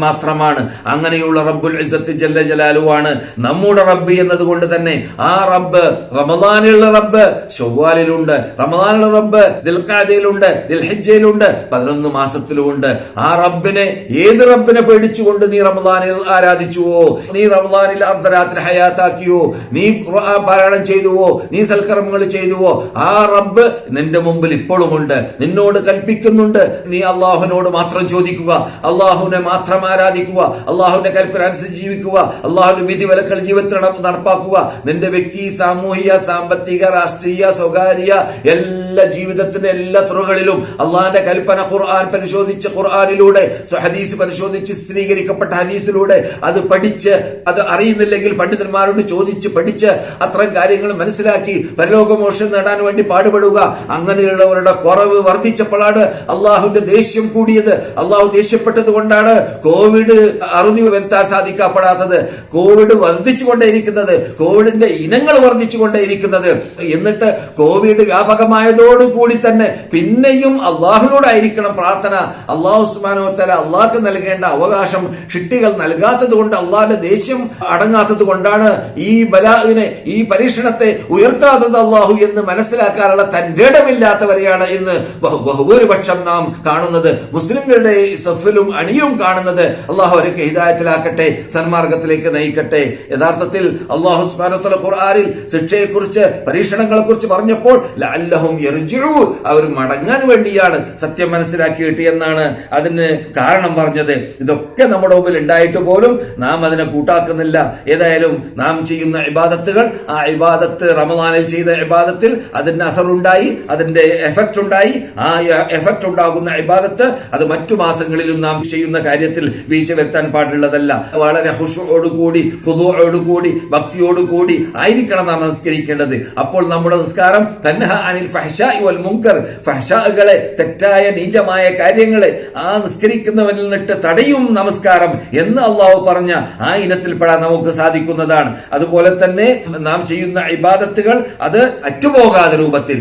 മാത്രമാണ്. അങ്ങനെയുള്ള റബ്ബുൽ ഇസ്സത്ത് ജല്ല ജലാലുവാണ് നമ്മുടെ റബ്ബ് എന്നതുകൊണ്ട് തന്നെ ആ റബ്ബ് റമദാനിലുള്ള റബ്ബ് ശവ്വാലിലുണ്ട്, റമദാനുള്ള റബ്ബ് ദിൽഖഅദയിലുണ്ട്, ദിൽഹിജ്ജയിലുണ്ട്, 11 മാസത്തിലുമുണ്ട്. ആ റബ്ബിനെ, ഏത് റബ്ബിനെ പേടിച്ചുകൊണ്ട് നീ റമദാനിൽ ആരാധിച്ചുവോ, നീ റമദാനിൽ അർദ്ധരാത്രി ഹയാത്താക്കിയോ, നീ ഖുർആൻ പാരായണം ചെയ്തുവോ, നീ സൽക്കർമ്മങ്ങൾ ചെയ്തുവോ, ആ റബ്ബ് നിന്റെ മുമ്പിൽ ഇപ്പോഴുമുണ്ട്, നിന്നോട് കൽപ്പിക്കുന്നുണ്ട്. നീ അള്ളാഹുവിനോട് മാത്രം ചോദിക്കുക, അള്ളാഹുവിനെ മാത്രം ആരാധിക്കുക, അള്ളാഹുവിന്റെ കൽപ്പന അനുസരിച്ച് ജീവിക്കുക, അള്ളാഹുവിന്റെ വിധി വിലക്കൾ ജീവിതത്തിൽ നടപ്പാക്കുക. നിന്റെ വ്യക്തി, സാമൂഹിക, സാമ്പത്തിക, രാഷ്ട്രീയ, സ്വകാര്യ എല്ലാ ജീവിതത്തിന്റെ എല്ലാ തുറകളിലും അള്ളാഹിന്റെ കൽപ്പന ഖുർആൻ പരിശോധിച്ച്, ഖുർആനിലൂടെ ഹദീസ് പരിശോധിച്ച്, സ്ഥിരീകരിക്കപ്പെട്ട ഹദീസിലൂടെ അത് പഠിച്ച്, അത് അറിയുന്നില്ലെങ്കിൽ പണ്ഡിതന്മാരോട് ചോദിച്ച് പഠിച്ച് അത്തരം കാര്യങ്ങൾ മനസ്സിലാക്കി പരലോകമോക്ഷം നേടാൻ വേണ്ടി പാടുപെടുക. അങ്ങനെയുള്ളവരുടെ കുറവ് വർദ്ധിച്ചപ്പോഴാണ് അള്ളാഹുവിന്റെ ദേഷ്യം കൂടിയത്. അള്ളാഹു ദേഷ്യപ്പെട്ടത് കൊണ്ടാണ് കോവിഡ് അറുതി വരുത്താൻ സാധിക്കപ്പെടാത്തത്, കോവിഡ് വർദ്ധിച്ചുകൊണ്ടേയിരിക്കുന്നത്, കോവിഡിന്റെ ഇനങ്ങൾ വർദ്ധിച്ചുകൊണ്ടേയിരിക്കുന്നത്. എന്നിട്ട് കോവിഡ് വ്യാപകമായതോടുകൂടി തന്നെ പിന്നെയും അള്ളാഹുവിനോടായിരിക്കണം പ്രാർത്ഥന. അള്ളാഹു സുബ്ഹാനഹു വ തആല അള്ളാഹ്ക്ക് നൽകേണ്ട അവകാശം ഷിട്ടികൾ നൽകാത്തത് കൊണ്ട്, അള്ളാഹിന്റെ ദേഷ്യം അടങ്ങാത്തത് കൊണ്ടാണ് ഈ ബലാഇനെ, ഈ പരീക്ഷണത്തെ ഉയർത്താത്തത് അള്ളാഹു എന്ന് മനസ്സിലാക്കാനുള്ള തന്റെ ഇടമില്ലാത്തവരെയാണ് ഇന്ന് ബഹുഭൂരിപക്ഷം നാം കാണുന്നത്. മുസ്ലിങ്ങളുടെ സഫിലും അണിയും കാണുന്നത്. അള്ളാഹു അവർക്ക് ഹിദായത്തിലാക്കട്ടെ, സന്മാർഗത്തിലേക്ക് നയിക്കട്ടെ. യഥാർത്ഥത്തിൽ അള്ളാഹു സുബ്ഹാനഹു വ തആല ഖുർആനിൽ ശിക്ഷയെക്കുറിച്ച്, പരീക്ഷണങ്ങളെ കുറിച്ച് പറഞ്ഞപ്പോൾ ലഅല്ലഹും യർജിഊൻ, അവർ മടങ്ങാൻ വേണ്ടിയാണ് സത്യം മനസ്സിലാക്കിയിട്ട് എന്നാണ് അതിന് കാരണം പറഞ്ഞത്. ഇതൊക്കെ നമ്മുടെ മുമ്പിൽ ഉണ്ടായിട്ട് പോലും നാം അതിനെ കൂട്ടാക്കുന്നില്ല. ഏതായാലും നാം ചെയ്യുന്ന ഇബാദത്തുകൾ, ആ ഇബാദത്ത് റമദാനിൽ ചെയ്ത ഇബാദത്തിൽ അതിന് അസറുണ്ടായി, അതിന്റെ എഫക്ട് ഉണ്ടായി. ആ എഫക്ട് ഉണ്ടാകുന്ന ഇബാദത്ത് അത് മറ്റു മാസങ്ങളിലും നാം ചെയ്യുന്ന കാര്യത്തിൽ വീഴ്ച വരുത്താൻ പാടുള്ളതല്ല. വളരെ ഖുശൂഅോടുകൂടി, ഖുദൂഅോടുകൂടി, ഭക്തിയോടുകൂടി ആയിരിക്കണം നാം നമസ്കരിക്കേണ്ടത്. അപ്പോൾ നമ്മുടെ നിസ്കാരം തൻഹ അനിൽ ഫഹ്ശാഇ വൽ മുൻകർ, ഫഹ്ശാഅകളെ, തെറ്റായ നീചമായ കാര്യങ്ങളെ ആ നിസ്കരിക്കുന്നവനിൽ നിന്നിട്ട് തടയും നമസ്കാരം എന്ന് അള്ളാഹു പറഞ്ഞ ആ ഇനത്തിൽപ്പെടാൻ നമുക്ക് സാധിക്കുന്നതാണ്. അതുപോലെ തന്നെ നാം ചെയ്യുന്ന ഇബാദത്തുകൾ അത് അറ്റുപോകാതെ രൂപത്തിൽ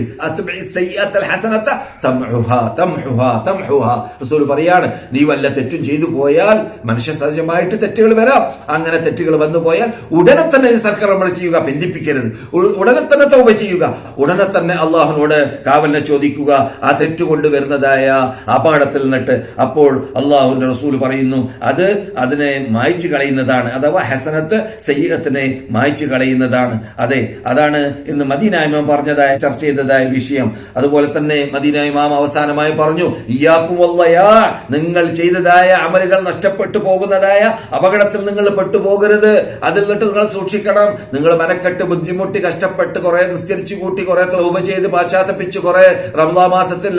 റസൂൽ പറയാണ്, നീ വല്ല തെറ്റും ചെയ്തു പോയാൽ, മനുഷ്യ സഹജമായിട്ട് തെറ്റുകൾ വരാം, അങ്ങനെ തെറ്റുകൾ വന്നു പോയാൽ ഉടനെ തന്നെ സൽക്കർമ്മങ്ങൾ ചെയ്യുക, ബന്ധിപ്പിക്കരുത്. ഉടനെ തന്നെ തൗബ ചെയ്യുക. ഉടനെ തന്നെ അള്ളാഹുവിനോട് കാവലിനെ ചോദിക്കുക ആ തെറ്റുകൊണ്ട് വരുന്നതായ അപകടത്തിൽ നിന്നിട്ട്. അപ്പോൾ അള്ളാഹുവിന്റെ റസൂൽ പറയുന്നു അതിനെ മായ്ച്ചു കളയുന്നതാണ്, അഥവാ ഹസനത്ത് സയ്യിഅത്തിനെ മായ്ച്ചു കളയുന്നതാണ്. അതെ, അതാണ് ഇന്ന് മദീന ഇമാം പറഞ്ഞതായ ചർച്ച ചെയ്തതായ വിഷയം. അതുപോലെ തന്നെ മദീന ഇമാം അവസാനമായി പറഞ്ഞു, ഇയ്യാക്കും വല്ലയാ, നിങ്ങൾ ചെയ്തതായ അമലുകൾ നഷ്ടപ്പെട്ടു പോകുന്നതായ അപകടത്തിൽ നിങ്ങൾ പെട്ടുപോകരുത്. അതിൽ നിന്നിട്ട് നിങ്ങൾ സൂക്ഷിക്കണം. നിങ്ങൾ മനക്കെട്ട് ബുദ്ധിമുട്ടി കഷ്ടപ്പെട്ട് കുറെ നിസ്കരിച്ചു കൂട്ടി, കുറെ തൗബ ചെയ്ത് പാശ്ചാത്തപ്പിച്ച്, കുറെ റമദാൻ മാസത്തിൽ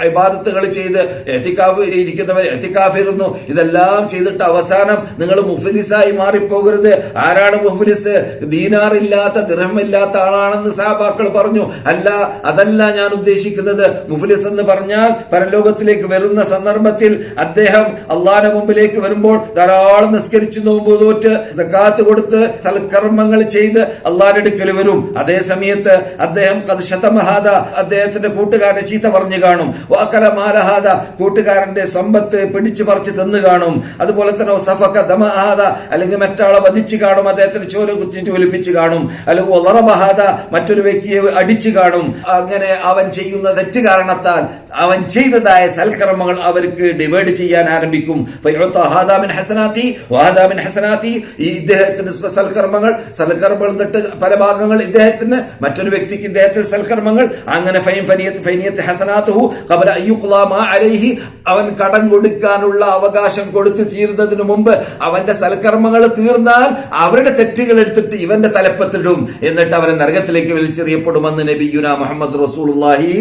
ഇബാദത്തുകൾ ചെയ്ത് ഇഅ്തികാഫ് ഇരിക്കുന്നവർ ഇഅ്തികാഫ് ഇരുന്നു, ഇതെല്ലാം ചെയ്തിട്ട് അവസാനം നിങ്ങൾ മുഫ്ലിസായി മാറിപ്പോകരുത്. ആരാണ് മുഫ്ലിസ്? ദീനാറില്ലാത്ത ദിർഹമില്ലാത്ത ആളാണെന്ന് സഹാബാക്കൾ പറഞ്ഞു. അല്ല, അതല്ല ഞാൻ ഉദ്ദേശിക്കുന്നത്. മുഫ്ലിസ് എന്ന് പറഞ്ഞാൽ പരലോകത്തിലേക്ക് വരുന്ന സന്ദർഭത്തിൽ അദ്ദേഹം അള്ളാഹുവിന്റെ മുമ്പിലേക്ക് വരുമ്പോൾ ധാരാളം നിസ്കരിച്ചു, നോമ്പ് നോറ്റ്, സകാത്ത് കൊടുത്ത്, സൽക്കർമ്മങ്ങൾ ചെയ്ത് അള്ളാഹുവിന്റെ അടുക്കൽ വരും. അതേ സമയത്ത് അദ്ദേഹം അദ്ദേഹത്തിന്റെ കൂട്ടുകാരനെ ചീത്ത പറഞ്ഞു കാണും, വാക്കലമാലഹാദ, കൂട്ടുകാരന്റെ സമ്പത്ത് പിടിച്ചു പറിച്ച് തിന്നു കാണും. അതുപോലെ തന്നെ സഫക ദമഹാദ, അല്ലെങ്കിൽ മറ്റാളെ വധിച്ചു കാണും, അദ്ദേഹത്തിന് ചോര കുത്തി ഒലിപ്പിച്ചു കാണും, അല്ലെങ്കിൽ ഒളറബഹാദ, മറ്റൊരു വ്യക്തിയെ അടിച്ചു കാണും. അങ്ങനെ അവൻ ചെയ്യുന്ന തെറ്റ് കാരണത്താൽ അവൻ ചെയ്തതായ സൽക്കർമ്മങ്ങൾ അവർക്ക് ഡിവൈഡ് ചെയ്യാൻ ആരംഭിക്കും. ഈ ഇദ്ദേഹത്തിന് സൽക്കർമ്മങ്ങൾ എന്നിട്ട് പല ഭാഗങ്ങൾ ഇദ്ദേഹത്തിന്, മറ്റൊരു വ്യക്തിക്ക് ഇദ്ദേഹത്തിന് സൽക്കർമ്മങ്ങൾ, അങ്ങനെ അവൻ കടം കൊടുക്കാനുള്ള അവകാശം കൊടുത്തു തീരുന്നതിന് മുമ്പ് അവന്റെ സൽക്കർമ്മങ്ങൾ തീർന്നാൽ അവരുടെ തെറ്റുകൾ എടുത്തിട്ട് ഇവന്റെ തലപ്പത്തിടും, എന്നിട്ട് അവനെ നരകത്തിലേക്ക് വലിച്ചെറിയപ്പെടുമെന്ന് നബിയുനാ മുഹമ്മദ് റസൂലുള്ളാഹി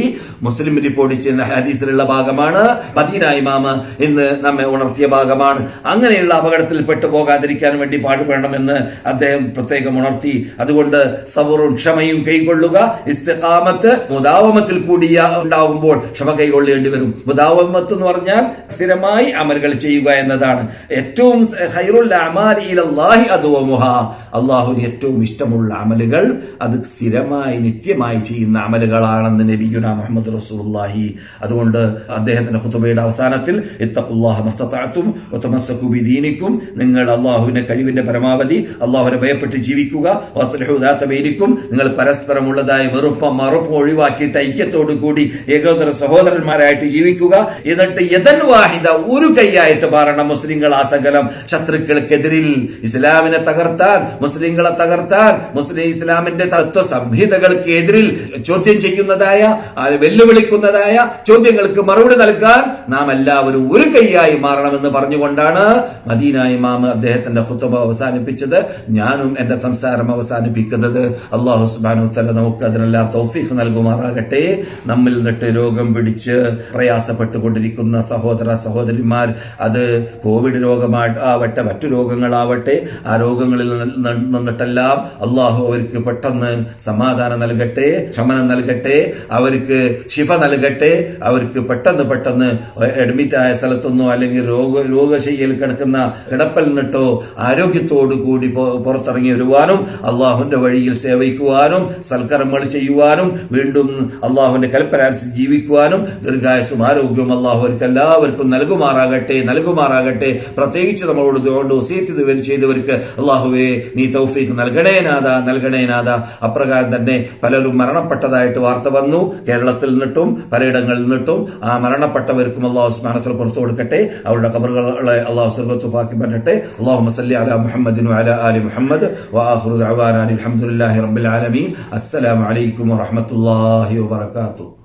മുസ്ലിം റിപ്പോർട്ട് ചെയ്യുന്ന ഹദീസിലുള്ള ഭാഗമാണ്. മദീന ഇമാം ഇന്ന് നമ്മെ ഉണർത്തിയ ഭാഗമാണ്. അങ്ങനെയുള്ള അപകടത്തിൽ പെട്ടുപോകാതിരിക്കാൻ വേണ്ടി പാടുപെടണമെന്ന് അദ്ദേഹം പ്രത്യേകം ഉണർത്തി. അതുകൊണ്ട് സബറും ക്ഷമയും കൈകൊള്ളുക. ഇസ്തിഖാമത്ത് മുദാവമത്തിൽ കൂടിയ ഉണ്ടാകുമ്പോൾ ക്ഷമ കൈകൊള്ളേണ്ടി വരും. മുദാവമത്ത് എന്ന് പറഞ്ഞാൽ സ്ഥിരമായി അമലുകൾ ചെയ്യുക എന്നതാണ്. ഏറ്റവും ഖൈറുൽ അഅമാലി ഇലല്ലാഹി അദ്വമുഹാ, അള്ളാഹുവിന് ഏറ്റവും ഇഷ്ടമുള്ള അമലുകൾ അത് സ്ഥിരമായി നിത്യമായി ചെയ്യുന്ന അമലുകളാണെന്ന് നബിയുനാ മുഹമ്മദ് റസൂലുള്ളാഹി. അതുകൊണ്ട് അദ്ദേഹത്തിന്റെ ഖുതുബയുടെ അവസാനത്തിൽ ഇത്തഖുല്ലാഹ മസ്തതഅതും വതമസ്സകു ബിദീനിക്കും, നിങ്ങൾ അള്ളാഹുവിന്റെ കഴിവിന്റെ പരമാവധി അള്ളാഹുവിനെ ഭയപ്പെട്ട് ജീവിക്കുക. വസ്ലിഹു ദാത ബൈനിക്കും, നിങ്ങൾ പരസ്പരമുള്ളതായ വെറുപ്പും മറുപ്പും ഒഴിവാക്കിയിട്ട് ഐക്യത്തോടു കൂടി ഏകോദര സഹോദരന്മാരായിട്ട് ജീവിക്കുക. എന്നിട്ട് യദൻ വാഹിദ, ഒരു കൈയായിട്ട് മാറണം മുസ്ലിങ്ങൾ ആ സകലം ശത്രുക്കൾക്കെതിരിൽ. ഇസ്ലാമിനെ തകർത്താൻ, മുസ്ലിങ്ങളെ തകർത്താൻ, മുസ്ലിം ഇസ്ലാമിന്റെ തത്വ സംഹിതകൾക്ക് എതിരിൽ ചോദ്യം ചെയ്യുന്നതായ, വെല്ലുവിളിക്കുന്നതായ ചോദ്യങ്ങൾക്ക് മറുപടി നൽകാൻ നാം എല്ലാവരും ഒരു കൈയായി മാറണമെന്ന് പറഞ്ഞുകൊണ്ടാണ് മദീന ഇമാം അദ്ദേഹത്തിന്റെ ഖുതുബ അവസാനിപ്പിച്ചത്. ഞാനും എന്റെ സംസാരം അവസാനിപ്പിക്കുന്നത്. അല്ലാഹു സുബ്ഹാനഹു വ തആല നമുക്ക് അതിനെല്ലാം തൗഫീഖ് നൽകുമാറാകട്ടെ. നമ്മിൽ നിന്നിട്ട് രോഗം പിടിച്ച് പ്രയാസപ്പെട്ടുകൊണ്ടിരിക്കുന്ന സഹോദര സഹോദരിമാർ, അത് കോവിഡ് രോഗമാവട്ടെ, മറ്റു രോഗങ്ങളാവട്ടെ, ആ രോഗങ്ങളിൽ നിന്നിട്ടെല്ലാം അള്ളാഹു അവർക്ക് പെട്ടെന്ന് സമാധാനം നൽകട്ടെ, ശമനം നൽകട്ടെ, അവർക്ക് ശിഫ നൽകട്ടെ. അവർക്ക് പെട്ടെന്ന് അഡ്മിറ്റ് ആയ സ്ഥലത്തുനിന്നോ അല്ലെങ്കിൽ രോഗശയ്യയിൽ കിടക്കുന്ന കിടപ്പിൽ നിന്നിട്ടോ ആരോഗ്യത്തോടു കൂടി പുറത്തിറങ്ങി വരുവാനും അള്ളാഹുവിന്റെ വഴിയിൽ സേവിക്കുവാനും സൽക്കർമ്മങ്ങൾ ചെയ്യുവാനും വീണ്ടും അള്ളാഹുവിന്റെ കൽപ്പനനുസരിച്ച് ജീവിക്കുവാനും ദീർഘായുസ്സും ആരോഗ്യവും അള്ളാഹു അവർക്ക് എല്ലാവർക്കും നൽകുമാറാകട്ടെ. പ്രത്യേകിച്ച് നമ്മളോട് വസിയത്ത് ചെയ്തവർക്ക് അള്ളാഹുവേ നീ തൗഫീഖ് നൽകണേ നാഥ. അപ്രകാരം തന്നെ പലരും മരണപ്പെട്ടതായിട്ട് വാർത്ത വന്നു. കേരളത്തിൽ നിന്നിട്ടും പലയിടങ്ങളിൽ നിന്നിട്ടും ആ മരണപ്പെട്ടവർക്കും അള്ളാഹു സുബ്ഹാനഹു വ തആല പുറത്തു കൊടുക്കട്ടെ. അവരുടെ ഖബറുകളെ അള്ളാഹു സ്വർഗ്ഗത്തുഫാക്കി പറ്റട്ടെ. അല്ലാഹുമ്മ സല്ലി അലാ മുഹമ്മദിൻ വഅലാ ആലി മുഹമ്മദ് വആഖിറു ദഅവാനാ അൽഹംദുലില്ലാഹി റബ്ബിൽ ആലമീൻ. അസ്സലാമു അലൈക്കും വറഹ്മത്തുള്ളാഹി വബറകാതുഹു.